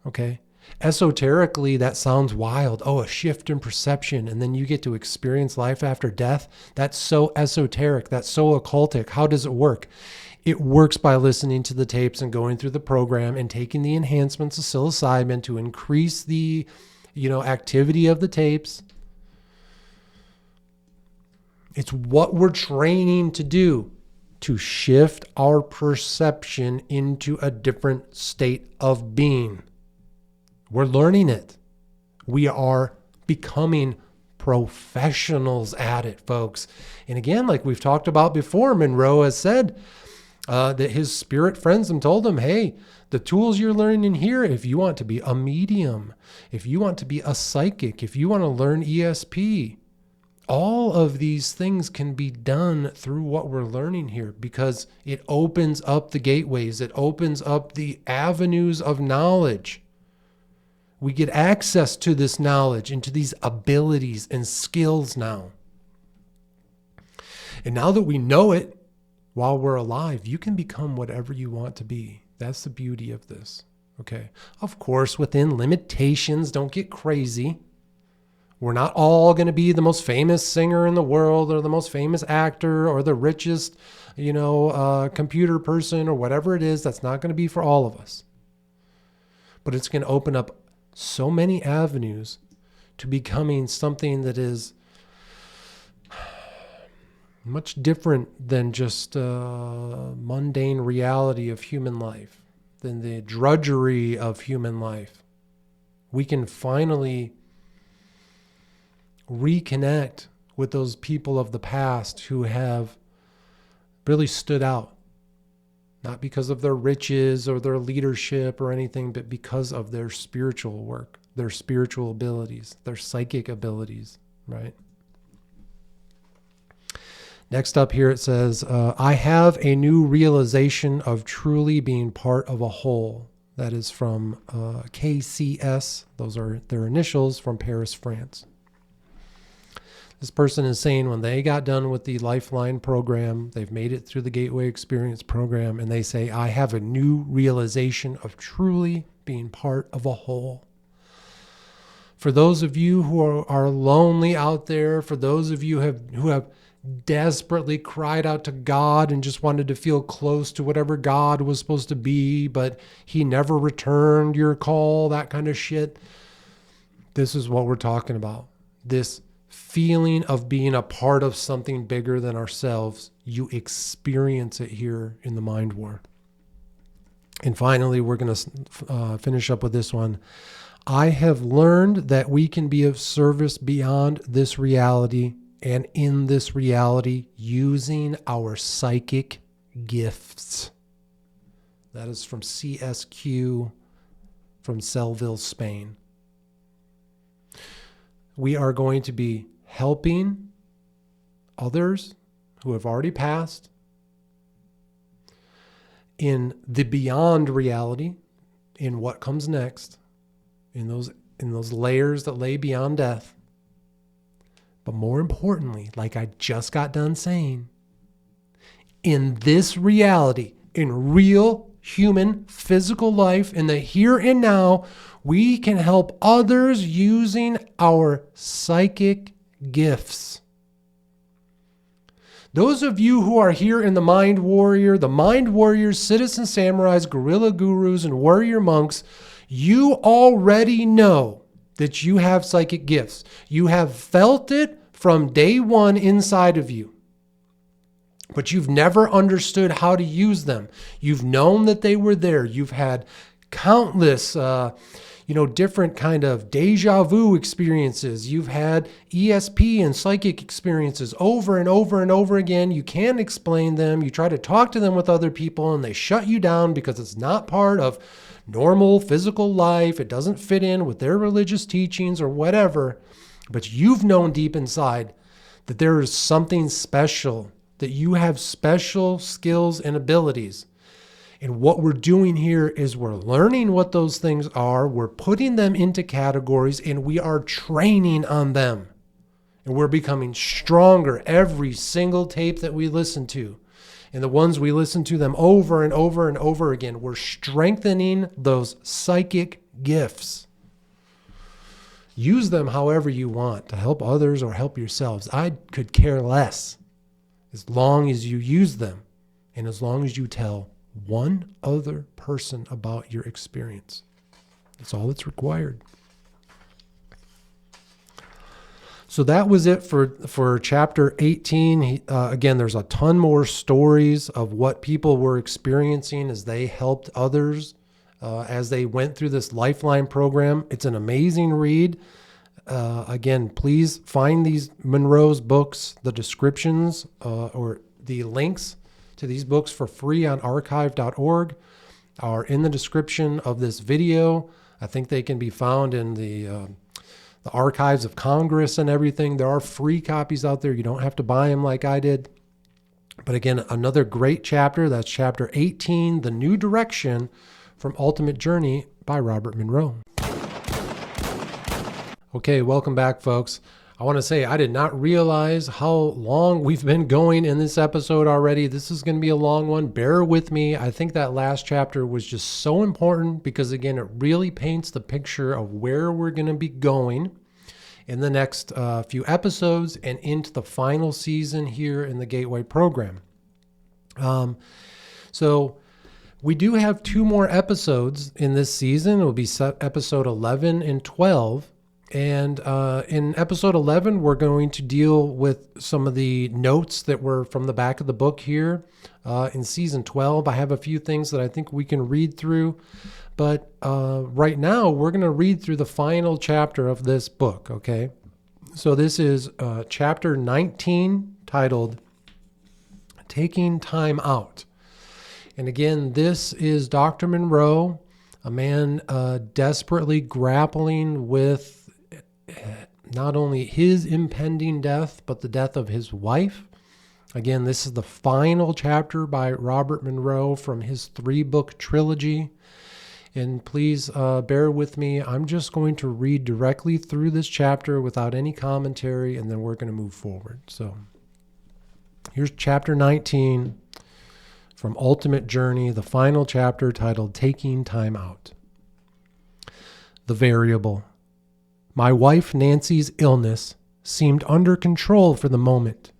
Okay? Esoterically, that sounds wild. Oh, a shift in perception, and then you get to experience life after death. That's so esoteric. That's so occultic. How does it work? It works by listening to the tapes and going through the program and taking the enhancements of psilocybin to increase the, activity of the tapes. It's what we're training to do, to shift our perception into a different state of being. We're learning it. We are becoming professionals at it, folks. And again, like we've talked about before, Monroe has said, that his spirit friends and told him, hey, the tools you're learning here, if you want to be a medium, if you want to be a psychic, if you want to learn ESP, all of these things can be done through what we're learning here because it opens up the gateways. It opens up the avenues of knowledge. We get access to this knowledge and to these abilities and skills now. And now that we know it, while we're alive, you can become whatever you want to be. That's the beauty of this. Okay. Of course, within limitations, don't get crazy. We're not all going to be the most famous singer in the world or the most famous actor or the richest, computer person or whatever it is. That's not going to be for all of us. But it's going to open up so many avenues to becoming something that is much different than just mundane reality of human life, than the drudgery of human life. We can finally reconnect with those people of the past who have really stood out, not because of their riches or their leadership or anything, but because of their spiritual work, their spiritual abilities, their psychic abilities, right? Next up here it says, I have a new realization of truly being part of a whole. That is from KCS. Those are their initials, from Paris, France. This person is saying when they got done with the Lifeline program, they've made it through the Gateway Experience program, and they say, I have a new realization of truly being part of a whole. For those of you who are lonely out there, for those of you who have desperately cried out to God and just wanted to feel close to whatever God was supposed to be, but he never returned your call, that kind of shit. This is what we're talking about. This feeling of being a part of something bigger than ourselves. You experience it here in the Mind War. And finally, we're going to finish up with this one. I have learned that we can be of service beyond this reality and in this reality using our psychic gifts. That is from CSQ from Sellville, Spain. We are going to be helping others who have already passed in the beyond reality, in what comes next, in those layers that lay beyond death. But more importantly, like I just got done saying, in this reality, in real human physical life, in the here and now, we can help others using our psychic gifts. Those of you who are here in the Mind Warriors, Citizen Samurais, Guerrilla Gurus, and Warrior Monks, you already know that you have psychic gifts. You have felt it from day one inside of you. But you've never understood how to use them. You've known that they were there. You've had countless, different kind of deja vu experiences. You've had ESP and psychic experiences over and over and over again. You can't explain them. You try to talk to them with other people and they shut you down because it's not part of normal physical life. It doesn't fit in with their religious teachings or whatever. But you've known deep inside that there is something special, that you have special skills and abilities. And what we're doing here is we're learning what those things are, we're putting them into categories, and we are training on them. And we're becoming stronger every single tape that we listen to. And the ones we listen to them over and over and over again, we're strengthening those psychic gifts. Use them however you want to help others or help yourselves. I could care less as long as you use them and as long as you tell one other person about your experience. That's all that's required. So that was it for chapter 18. Again, there's a ton more stories of what people were experiencing as they helped others as they went through this Lifeline program. It's an amazing read. Again, please find these Monroe's books, the descriptions or the links to these books for free on archive.org or in the description of this video. I think they can be found in the archives of Congress and everything. There are free copies out there. You don't have to buy them like I did. But again, another great chapter. That's chapter 18, The New Direction from Ultimate Journey by Robert Monroe. Okay, welcome back, folks. I want to say I did not realize how long we've been going in this episode already. This is going to be a long one. Bear with me. I think that last chapter was just so important because, again, it really paints the picture of where we're going to be going in the next few episodes and into the final season here in the Gateway program. So we do have 2 more episodes in this season. It will be episode 11 and 12. And in episode 11, we're going to deal with some of the notes that were from the back of the book here. In season 12, I have a few things that I think we can read through. But right now, we're going to read through the final chapter of this book, okay? So this is chapter 19, titled Taking Time Out. And again, this is Dr. Monroe, a man desperately grappling with not only his impending death, but the death of his wife. Again, this is the final chapter by Robert Monroe from his 3-book trilogy. And please bear with me. I'm just going to read directly through this chapter without any commentary, and then we're going to move forward. So here's chapter 19 from Ultimate Journey, the final chapter titled Taking Time Out. The variable. My wife Nancy's illness seemed under control for the moment.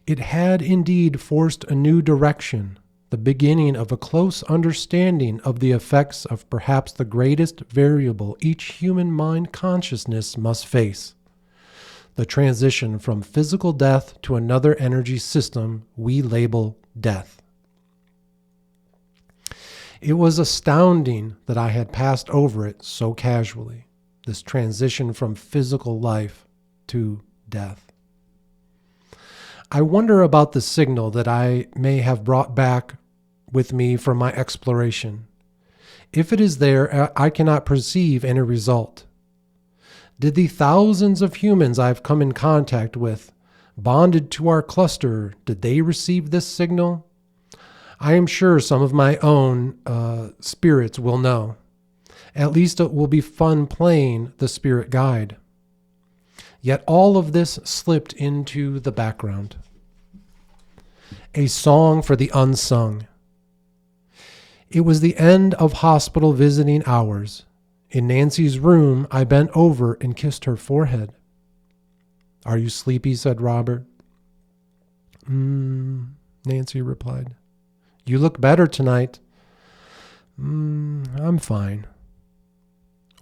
It had indeed forced a new direction, the beginning of a close understanding of the effects of perhaps the greatest variable each human mind consciousness must face, the transition from physical death to another energy system we label death. It was astounding that I had passed over it so casually. This transition from physical life to death. I wonder about the signal that I may have brought back with me from my exploration. If it is there, I cannot perceive any result. Did the thousands of humans I've come in contact with, bonded to our cluster, did they receive this signal? I am sure some of my own spirits will know. At least it will be fun playing the spirit guide. Yet all of this slipped into the background. A song for the unsung. It was the end of hospital visiting hours. In Nancy's room, I bent over and kissed her forehead. Are you sleepy? Said Robert. Nancy replied. You look better tonight. I'm fine.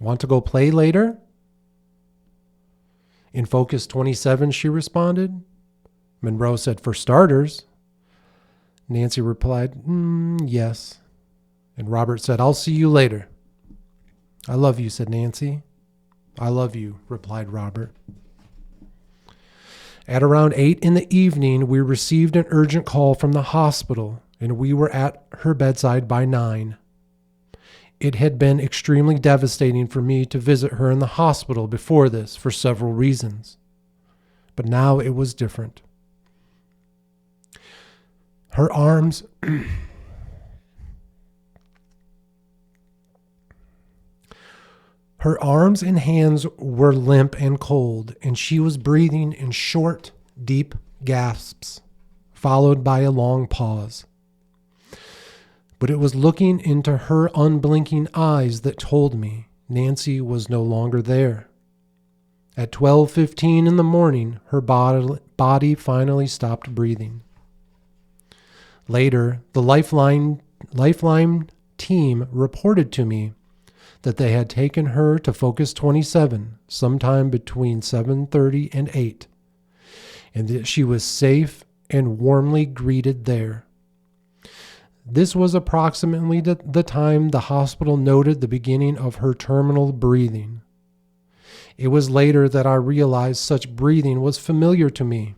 Want to go play later? In Focus 27, she responded. Monroe said, for starters. Nancy replied, yes. And Robert said, I'll see you later. I love you, said Nancy. I love you, replied Robert. At around 8 in the evening, we received an urgent call from the hospital, and we were at her bedside by 9. It had been extremely devastating for me to visit her in the hospital before this for several reasons. But now it was different. Her arms and hands were limp and cold, and she was breathing in short, deep gasps, followed by a long pause. But it was looking into her unblinking eyes that told me Nancy was no longer there. At 12:15 in the morning, her body finally stopped breathing. Later, the Lifeline team reported to me that they had taken her to Focus 27 sometime between 7:30 and 8, and that she was safe and warmly greeted there. This was approximately the time the hospital noted the beginning of her terminal breathing. It was later that I realized such breathing was familiar to me.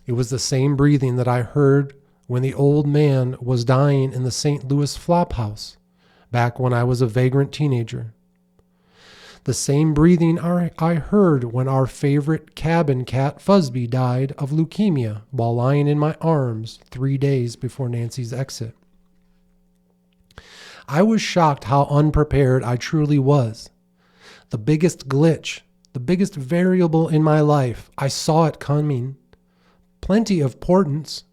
It was the same breathing that I heard when the old man was dying in the St. Louis Flophouse, back when I was a vagrant teenager. The same breathing I heard when our favorite cabin cat Fuzby died of leukemia while lying in my arms 3 days before Nancy's exit. I was shocked how unprepared I truly was. The biggest glitch, the biggest variable in my life, I saw it coming. Plenty of portents,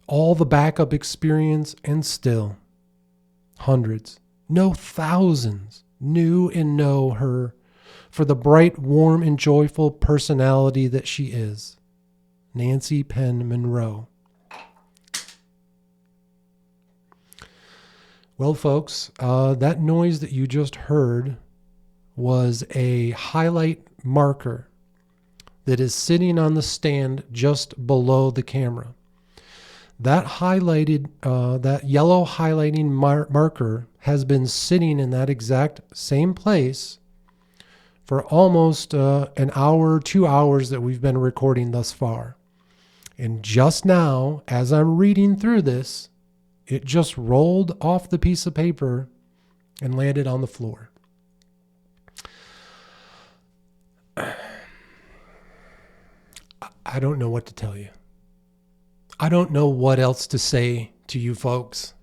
all the backup experience, and still hundreds, no thousands, knew and know her for the bright, warm, and joyful personality that she is. Nancy Penn Monroe. Well, folks, that noise that you just heard was a highlight marker that is sitting on the stand just below the camera. That that yellow highlighting marker has been sitting in that exact same place for almost an hour, 2 hours that we've been recording thus far. And just now, as I'm reading through this, it just rolled off the piece of paper and landed on the floor. I don't know what to tell you. I don't know what else to say to you folks.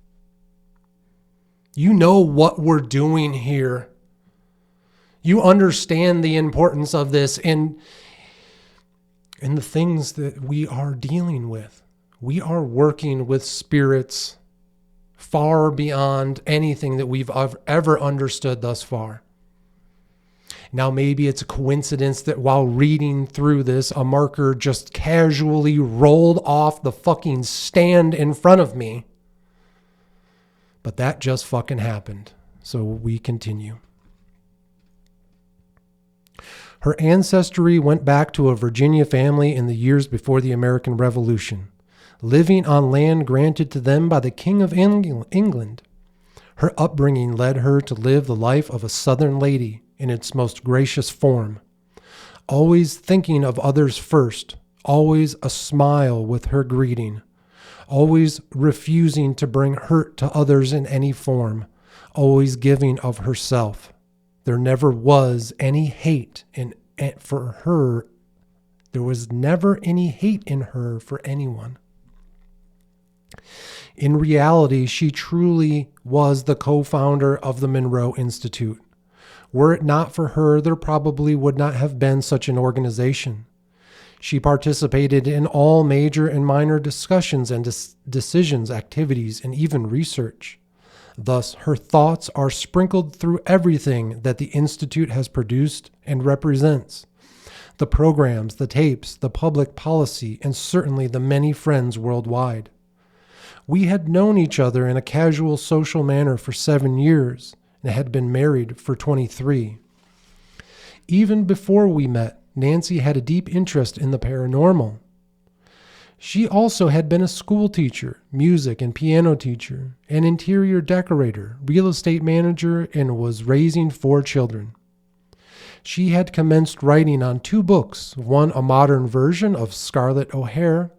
You know what we're doing here. You understand the importance of this and the things that we are dealing with. We are working with spirits far beyond anything that we've ever understood thus far. Now, maybe it's a coincidence that while reading through this, a marker just casually rolled off the fucking stand in front of me. But that just fucking happened. So we continue. Her ancestry went back to a Virginia family in the years before the American Revolution, living on land granted to them by the King of England. Her upbringing led her to live the life of a Southern lady in its most gracious form, always thinking of others first, always a smile with her greeting, always refusing to bring hurt to others in any form, always giving of herself. There never was any hate for her. There was never any hate in her for anyone. In reality, she truly was the co-founder of the Monroe Institute. Were it not for her, there probably would not have been such an organization. She participated in all major and minor discussions and decisions, activities, and even research. Thus, her thoughts are sprinkled through everything that the Institute has produced and represents. The programs, the tapes, the public policy, and certainly the many friends worldwide. We had known each other in a casual social manner for 7 years and had been married for 23. Even before we met, Nancy had a deep interest in the paranormal. She also had been a school teacher, music and piano teacher, an interior decorator, real estate manager, and was raising 4 children. She had commenced writing on 2 books, one a modern version of Scarlett O'Hare,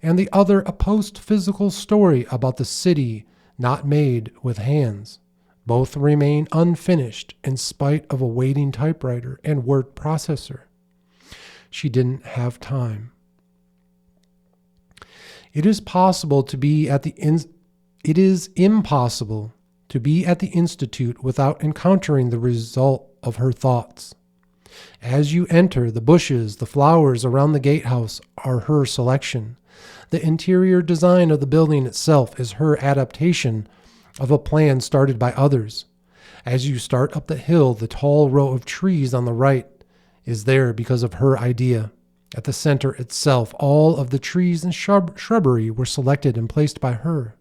and the other a post-physical story about the city not made with hands. Both remain unfinished in spite of a waiting typewriter and word processor. She didn't have time. It is impossible to be at the Institute without encountering the result of her thoughts. As you enter, the bushes, the flowers around the gatehouse are her selection. The interior design of the building itself is her adaptation of a plan started by others. As you start up the hill, the tall row of trees on the right is there because of her idea. At the center itself, all of the trees and shrubbery were selected and placed by her.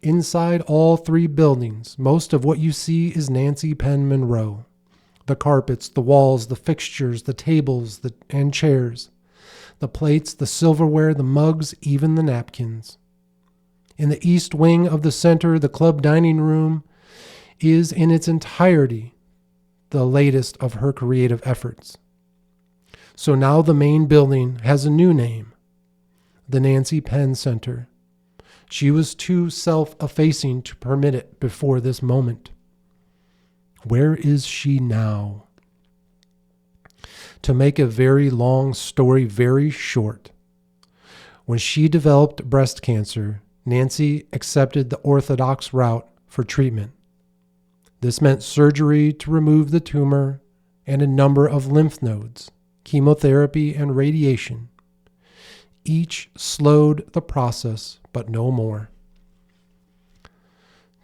Inside all 3 buildings, most of what you see is Nancy Penn Monroe. The carpets, the walls, the fixtures, the tables and chairs, the plates, the silverware, the mugs, even the napkins. In the east wing of the center, the club dining room is in its entirety the latest of her creative efforts. So now the main building has a new name, the Nancy Penn Center, She was too self-effacing to permit it before this moment. Where is she now? To make a very long story very short, when she developed breast cancer, Nancy accepted the orthodox route for treatment. This meant surgery to remove the tumor and a number of lymph nodes, chemotherapy, and radiation. Each slowed the process, but no more.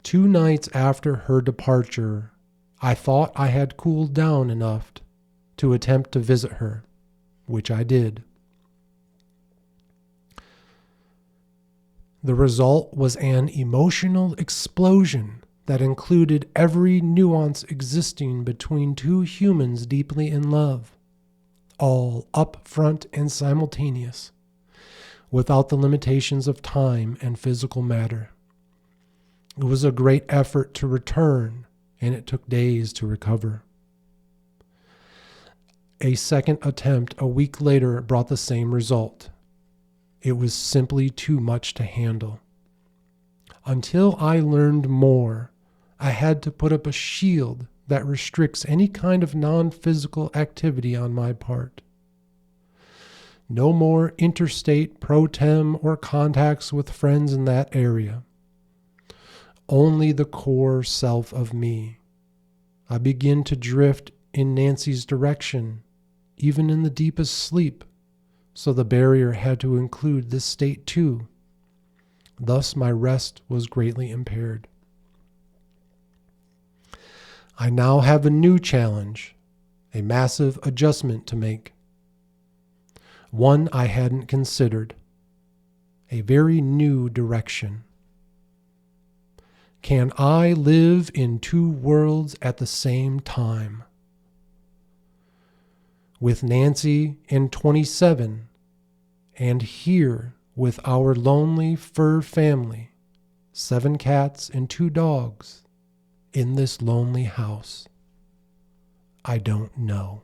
2 nights after her departure, I thought I had cooled down enough to attempt to visit her, which I did. The result was an emotional explosion that included every nuance existing between 2 humans deeply in love, all up front and simultaneous, without the limitations of time and physical matter. It was a great effort to return, and it took days to recover. A second attempt a week later brought the same result. It was simply too much to handle. Until I learned more, I had to put up a shield that restricts any kind of non-physical activity on my part. No more interstate pro tem or contacts with friends in that area. Only the core self of me. I begin to drift in Nancy's direction, even in the deepest sleep, so the barrier had to include this state too. Thus my rest was greatly impaired. I now have a new challenge, a massive adjustment to make. One I hadn't considered, a very new direction. Can I live in 2 worlds at the same time? With Nancy in 27, and here with our lonely fur family, 7 cats and 2 dogs, in this lonely house? I don't know.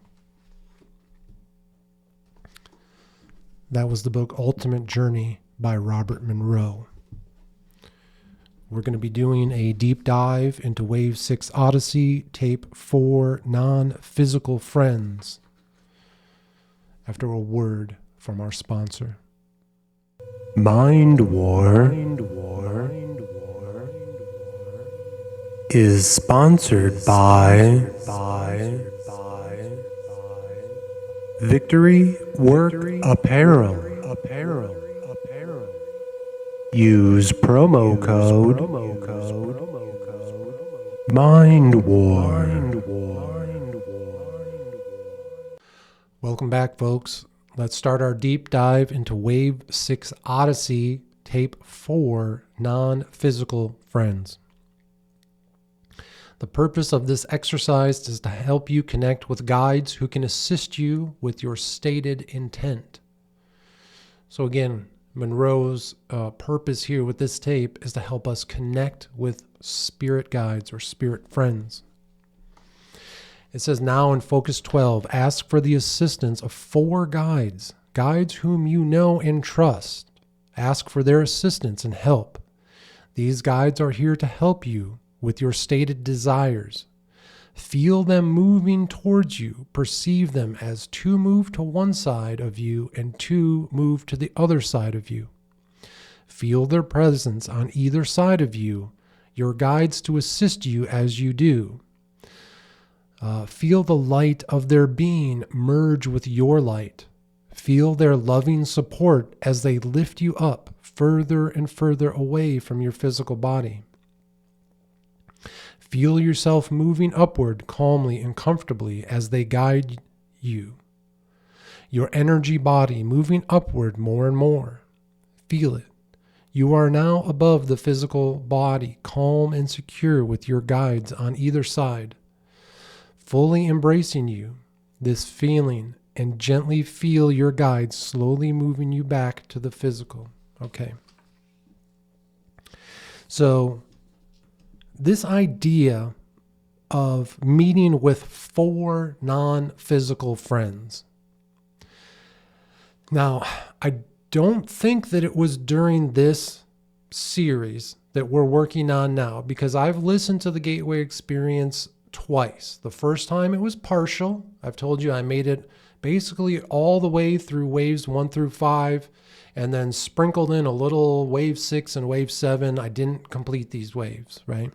That was the book Ultimate Journey by Robert Monroe. We're going to be doing a deep dive into Wave 6 Odyssey, Tape 4, Non-Physical Friends, after a word from our sponsor. Mind War is sponsored by Victory Work Apparel. Use promo code Mind War. Welcome back, folks. Let's start our deep dive into Wave 6 Odyssey, Tape 4, Non-Physical Friends. The purpose of this exercise is to help you connect with guides who can assist you with your stated intent. So again, Monroe's purpose here with this tape is to help us connect with spirit guides or spirit friends. It says, now in Focus 12, ask for the assistance of 4 guides, guides whom you know and trust. Ask for their assistance and help. These guides are here to help you with your stated desires. Feel them moving towards you. Perceive them as 2 move to one side of you and 2 move to the other side of you. Feel their presence on either side of you, your guides to assist you as you do. Feel the light of their being merge with your light. Feel their loving support as they lift you up further and further away from your physical body. Feel yourself moving upward calmly and comfortably as they guide you. Your energy body moving upward more and more. Feel it. You are now above the physical body, calm and secure with your guides on either side, fully embracing you, this feeling, and gently feel your guides slowly moving you back to the physical. Okay. So this idea of meeting with 4 non-physical friends. Now, I don't think that it was during this series that we're working on now, because I've listened to the Gateway Experience twice. The first time it was partial. I've told you I made it basically all the way through waves 1 through 5, and then sprinkled in a little wave 6 and wave 7. I didn't complete these waves, right?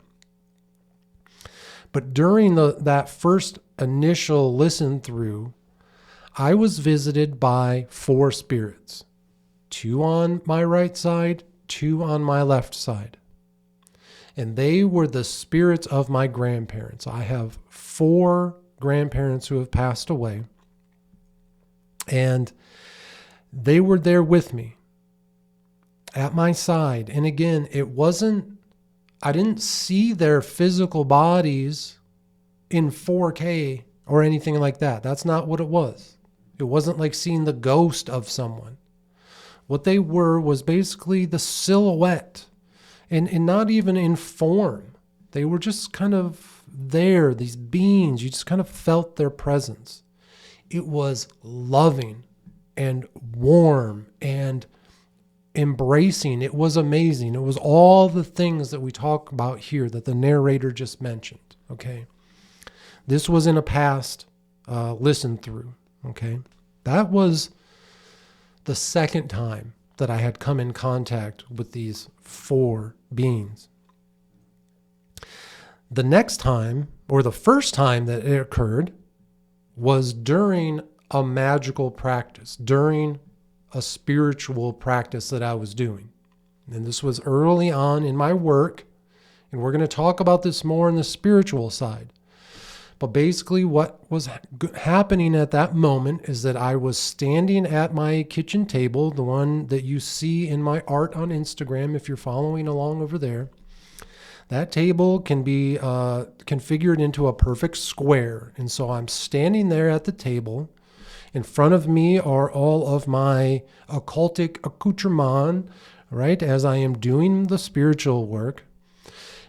But during that first initial listen through, I was visited by 4 spirits, 2 on my right side, 2 on my left side. And they were the spirits of my grandparents. I have 4 grandparents who have passed away. And they were there with me at my side. And again, I didn't see their physical bodies in 4K or anything like that. That's not what it was. It wasn't like seeing the ghost of someone. What they were was basically the silhouette, and not even in form. They were just kind of there, these beings. You just kind of felt their presence. It was loving and warm and embracing. It was amazing. It was all the things that we talk about here that the narrator just mentioned. Okay. This was in a past listen through. Okay. That was the second time that I had come in contact with these 4 beings. The next time, or the first time that it occurred, was during a magical practice, during a spiritual practice that I was doing. And this was early on in my work, and we're going to talk about this more in the spiritual side. But basically what was happening at that moment is that I was standing at my kitchen table, the one that you see in my art on Instagram if you're following along over there. That table can be configured into a perfect square. And so I'm standing there at the table. In front of me are all of my occultic accoutrement, right, as I am doing the spiritual work.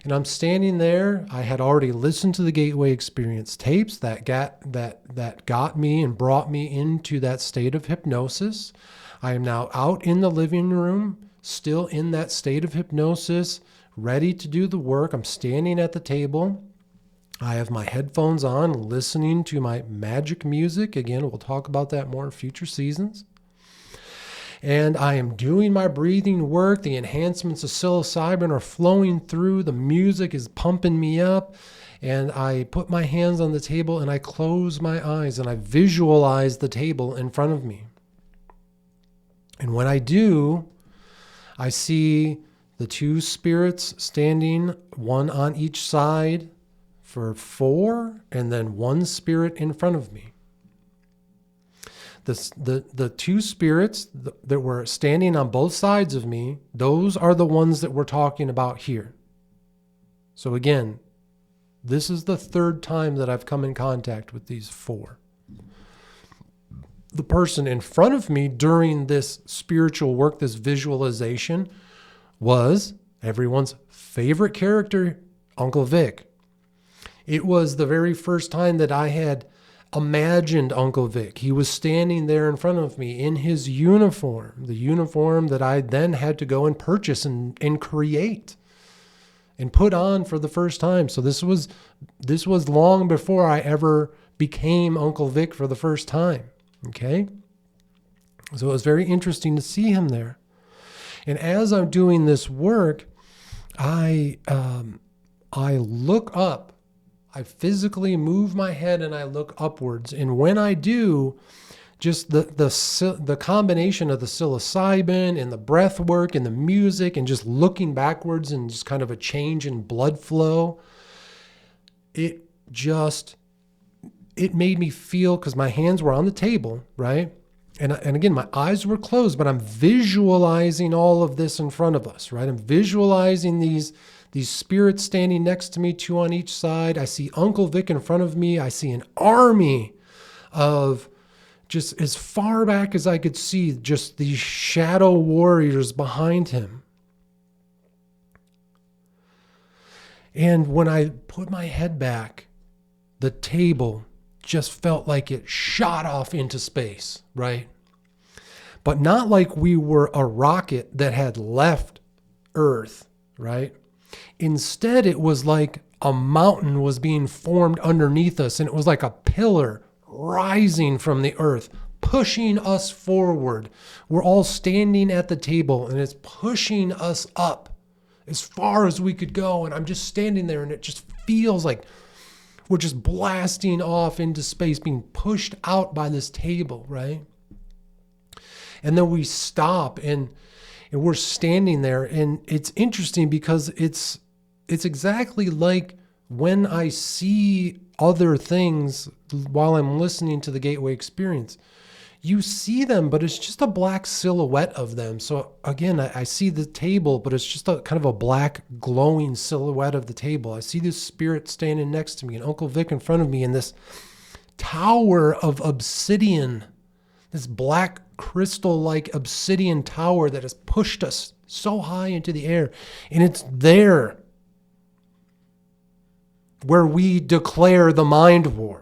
And I'm standing there. I had already listened to the Gateway Experience tapes that got me and brought me into that state of hypnosis. I am now out in the living room, still in that state of hypnosis, ready to do the work. I'm standing at the table. I have my headphones on, listening to my magic music. Again, we'll talk about that more in future seasons. And I am doing my breathing work. The enhancements of psilocybin are flowing through. The music is pumping me up. And I put my hands on the table and I close my eyes and I visualize the table in front of me. And when I do, I see the 2 spirits standing, 1 on each side for 4, and then 1 spirit in front of me. The 2 spirits that were standing on both sides of me, those are the ones that we're talking about here. So again, this is the 3rd time that I've come in contact with these 4. The person in front of me during this spiritual work, this visualization, was everyone's favorite character, Uncle Vic. It was the very first time that I had imagined Uncle Vic. He was standing there in front of me in his uniform, the uniform that I then had to go and purchase and create and put on for the first time. So this was long before I ever became Uncle Vic for the first time. Okay? So it was very interesting to see him there. And as I'm doing this work, I look up. I physically move my head and I look upwards. And when I do, just the combination of the psilocybin and the breath work and the music and just looking backwards and just kind of a change in blood flow, it made me feel, because my hands were on the table, right? And again, my eyes were closed, but I'm visualizing all of this in front of us, right? I'm visualizing these spirits standing next to me, 2 on each side. I see Uncle Vic in front of me. I see an army of, just as far back as I could see, just these shadow warriors behind him. And when I put my head back, the table just felt like it shot off into space, right? But not like we were a rocket that had left earth, right? Instead, it was like a mountain was being formed underneath us, and it was like a pillar rising from the earth, pushing us forward. We're all standing at the table, and it's pushing us up as far as we could go. And I'm just standing there, and it just feels like we're just blasting off into space, being pushed out by this table, right? And then we stop, and we're standing there, and it's interesting because it's exactly like when I see other things while I'm listening to the Gateway Experience. You see them, but it's just a black silhouette of them. So again, I see the table, but it's just a kind of a black glowing silhouette of the table. I see this spirit standing next to me, and Uncle Vic in front of me, in this tower of obsidian, this black crystal-like obsidian tower that has pushed us so high into the air. And it's there where we declare the mind war.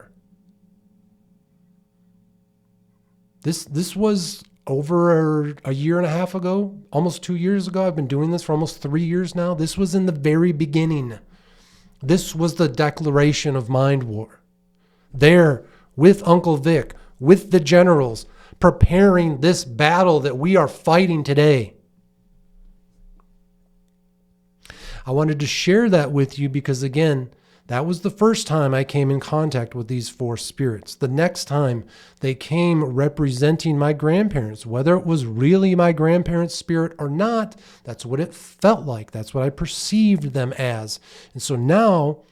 This was over a year and a half ago, almost 2 years ago. I've been doing this for almost 3 years now. This was in the very beginning. This was the declaration of mind war. There with Uncle Vic, with the generals, preparing this battle that we are fighting today. I wanted to share that with you because, again, that was the first time I came in contact with these four spirits. The next time they came representing my grandparents, whether it was really my grandparents' spirit or not, that's what it felt like. That's what I perceived them as. And so now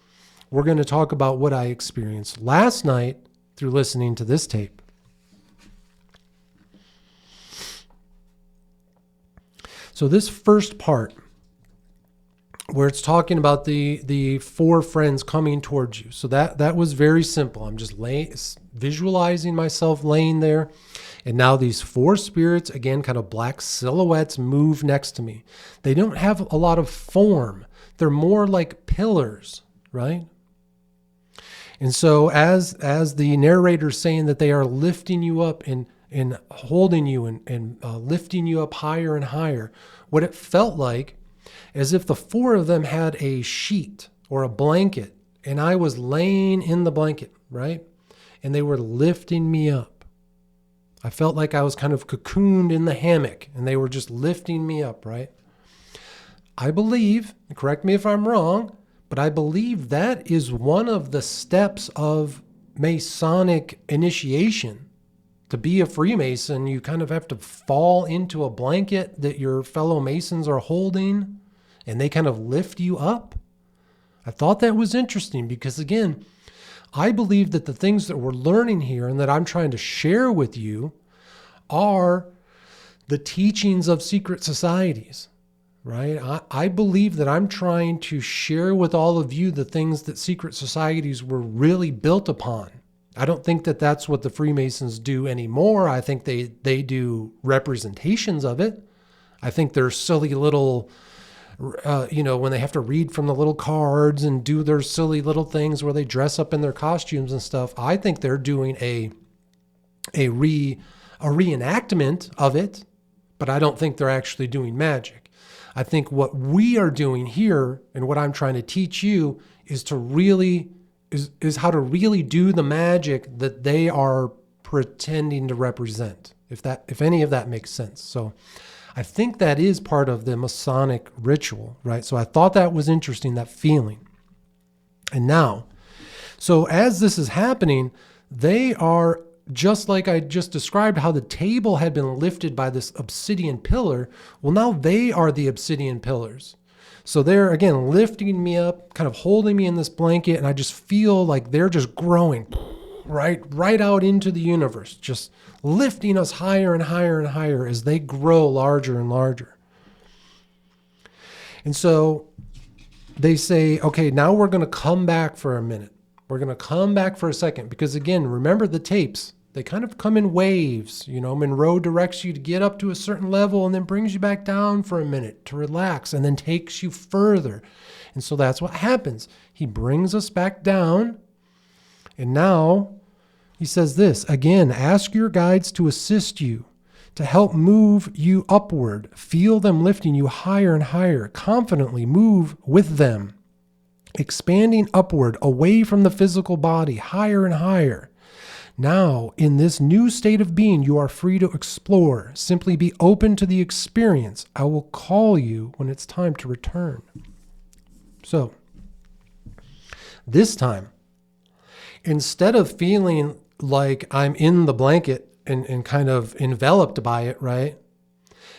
we're going to talk about what I experienced last night through listening to this tape. So this first part, where it's talking about the four friends coming towards you. So that was very simple. I'm just visualizing myself laying there. And now these four spirits, again, kind of black silhouettes, move next to me. They don't have a lot of form. They're more like pillars, right? And so as the narrator's saying that they are lifting you up and holding you and lifting you up higher and higher, what it felt like as if the four of them had a sheet or a blanket, and I was laying in the blanket, right? And they were lifting me up. I felt like I was kind of cocooned in the hammock, and they were just lifting me up, right? I believe, correct me if I'm wrong, but I believe that is one of the steps of Masonic initiation. To be a Freemason, you kind of have to fall into a blanket that your fellow Masons are holding, and they kind of lift you up. I thought that was interesting because, again, I believe that the things that we're learning here and that I'm trying to share with you are the teachings of secret societies, right? I believe that I'm trying to share with all of you the things that secret societies were really built upon. I don't think that that's what the Freemasons do anymore. I think they do representations of it. I think they're silly little, when they have to read from the little cards and do their silly little things where they dress up in their costumes and stuff. I think they're doing a reenactment of it, but I don't think they're actually doing magic. I think what we are doing here and what I'm trying to teach you is to really is how to really do the magic that they are pretending to represent, if any of that makes sense. So I think that is part of the Masonic ritual, right? So I thought that was interesting, that feeling. And now, so as this is happening, they are just like I just described how the table had been lifted by this obsidian pillar. Well, now they are the obsidian pillars. So they're, again, lifting me up, kind of holding me in this blanket, and I just feel like they're just growing right out into the universe, just lifting us higher and higher and higher as they grow larger and larger. And so they say, okay, now we're going to come back for a minute. We're going to come back for a second because, again, remember the tapes. They kind of come in waves. Monroe directs you to get up to a certain level and then brings you back down for a minute to relax and then takes you further. And so that's what happens. He brings us back down. And now he says this, again, ask your guides to assist you. to help move you upward. Feel them lifting you higher and higher. Confidently move with them, expanding upward, away from the physical body, higher and higher. Now, in this new state of being, you are free to explore. Simply be open to the experience. I will call you when it's time to return. So, this time, instead of feeling like I'm in the blanket and kind of enveloped by it, right?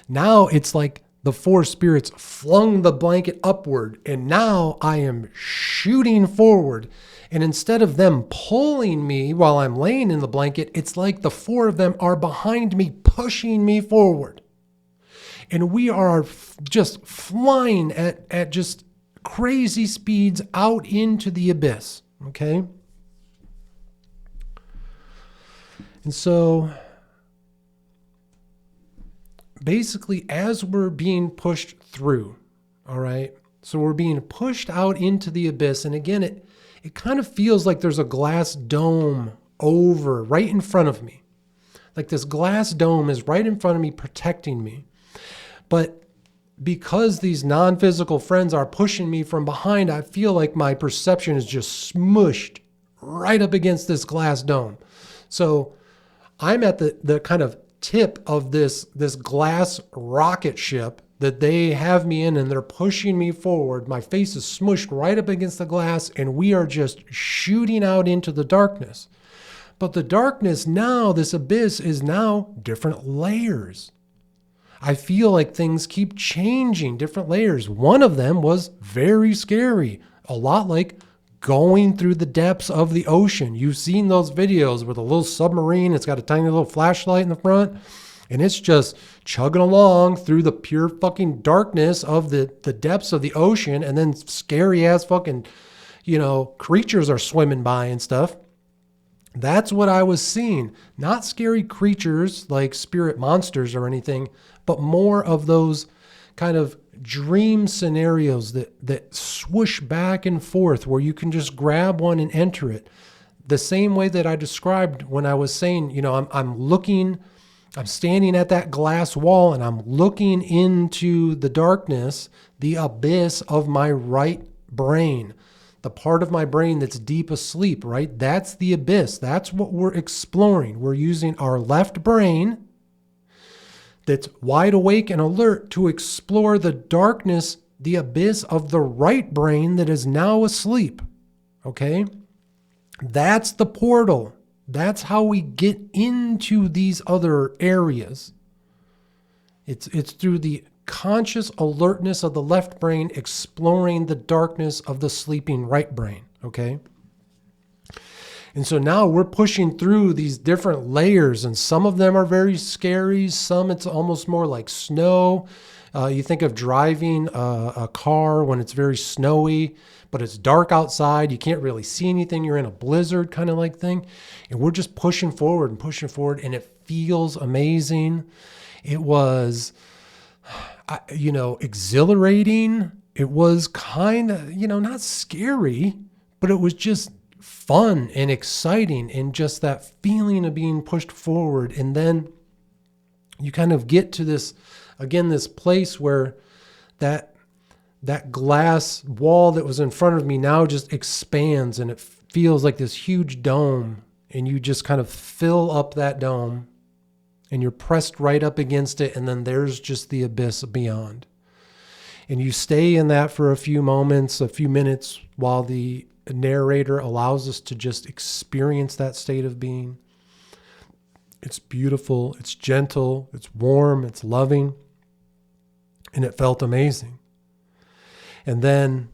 Now it's like the four spirits flung the blanket upward, and now I am shooting forward. And instead of them pulling me while I'm laying in the blanket, it's like the four of them are behind me, pushing me forward. And we are just flying at just crazy speeds out into the abyss, okay? And so basically, as we're being pushed through, all right, so we're being pushed out into the abyss. And again, it kind of feels like there's a glass dome over right in front of me. Like this glass dome is right in front of me, protecting me. But because these non-physical friends are pushing me from behind, I feel like my perception is just smushed right up against this glass dome. So I'm at the kind of tip of this glass rocket ship that they have me in, and they're pushing me forward. My face is smushed right up against the glass, and we are just shooting out into the darkness. But the darkness now, this abyss, is now different layers. I feel like things keep changing, different layers. One of them was very scary, a lot like going through the depths of the ocean. You've seen those videos with a little submarine. It's got a tiny little flashlight in the front, and it's just chugging along through the pure fucking darkness of the depths of the ocean, and then scary ass fucking, creatures are swimming by and stuff. That's what I was seeing. Not scary creatures like spirit monsters or anything, but more of those kind of dream scenarios that swoosh back and forth, where you can just grab one and enter it. The same way that I described when I was saying, I'm standing at that glass wall and I'm looking into the darkness, the abyss of my right brain, the part of my brain that's deep asleep, right? That's the abyss. That's what we're exploring. We're using our left brain that's wide awake and alert to explore the darkness, the abyss of the right brain that is now asleep. Okay? That's the portal. That's how we get into these other areas. It's through the conscious alertness of the left brain exploring the darkness of the sleeping right brain. Okay? And so now we're pushing through these different layers, and some of them are very scary. Some it's almost more like snow. You think of driving a car when it's very snowy, but it's dark outside. You can't really see anything. You're in a blizzard kind of like thing. And we're just pushing forward, and it feels amazing. It was, exhilarating. It was kind of, not scary, but it was just fun and exciting, and just that feeling of being pushed forward. And then you kind of get to this place where that glass wall that was in front of me now just expands, and it feels like this huge dome, and you just kind of fill up that dome, and you're pressed right up against it, and then there's just the abyss beyond. And you stay in that for a few minutes, while the narrator allows us to just experience that state of being. It's beautiful, it's gentle, it's warm, it's loving, and it felt amazing. And then,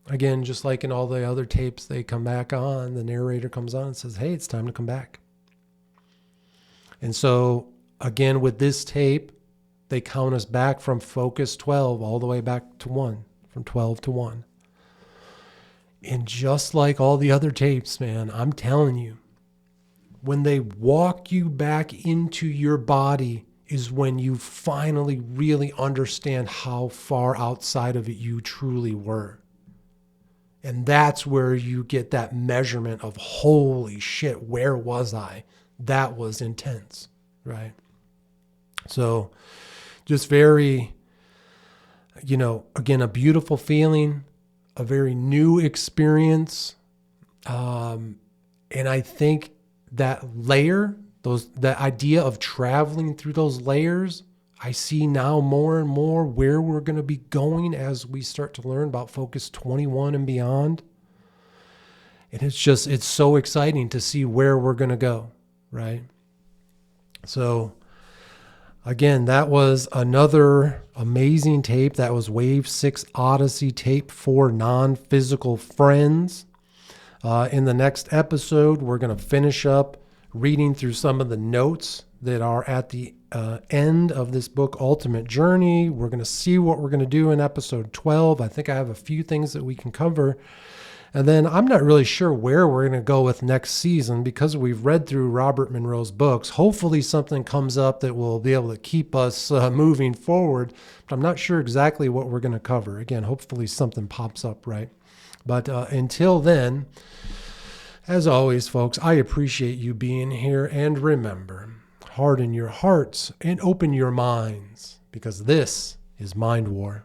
again, just like in all the other tapes, they come back on, the narrator comes on and says, hey, it's time to come back. And so, again, with this tape, they count us back from focus 12 all the way back to 1, from 12 to 1. And just like all the other tapes, man, I'm telling you, when they walk you back into your body is when you finally really understand how far outside of it you truly were. And that's where you get that measurement of, holy shit, where was I? That was intense, right? So just very, again, a beautiful feeling, a very new experience. And I think that layer, that idea of traveling through those layers, I see now more and more where we're going to be going as we start to learn about Focus 21 and beyond. And it's so exciting to see where we're going to go, right? So again, that was another amazing tape. That was Wave 6 Odyssey tape for non-physical friends. In the next episode, we're going to finish up reading through some of the notes that are at the end of this book, Ultimate Journey. We're going to see what we're going to do in episode 12. I think I have a few things that we can cover. And then I'm not really sure where we're going to go with next season because we've read through Robert Monroe's books. Hopefully something comes up that will be able to keep us moving forward. But I'm not sure exactly what we're going to cover. Again, hopefully something pops up, right? But until then, as always, folks, I appreciate you being here. And remember, harden your hearts and open your minds because this is Mind War.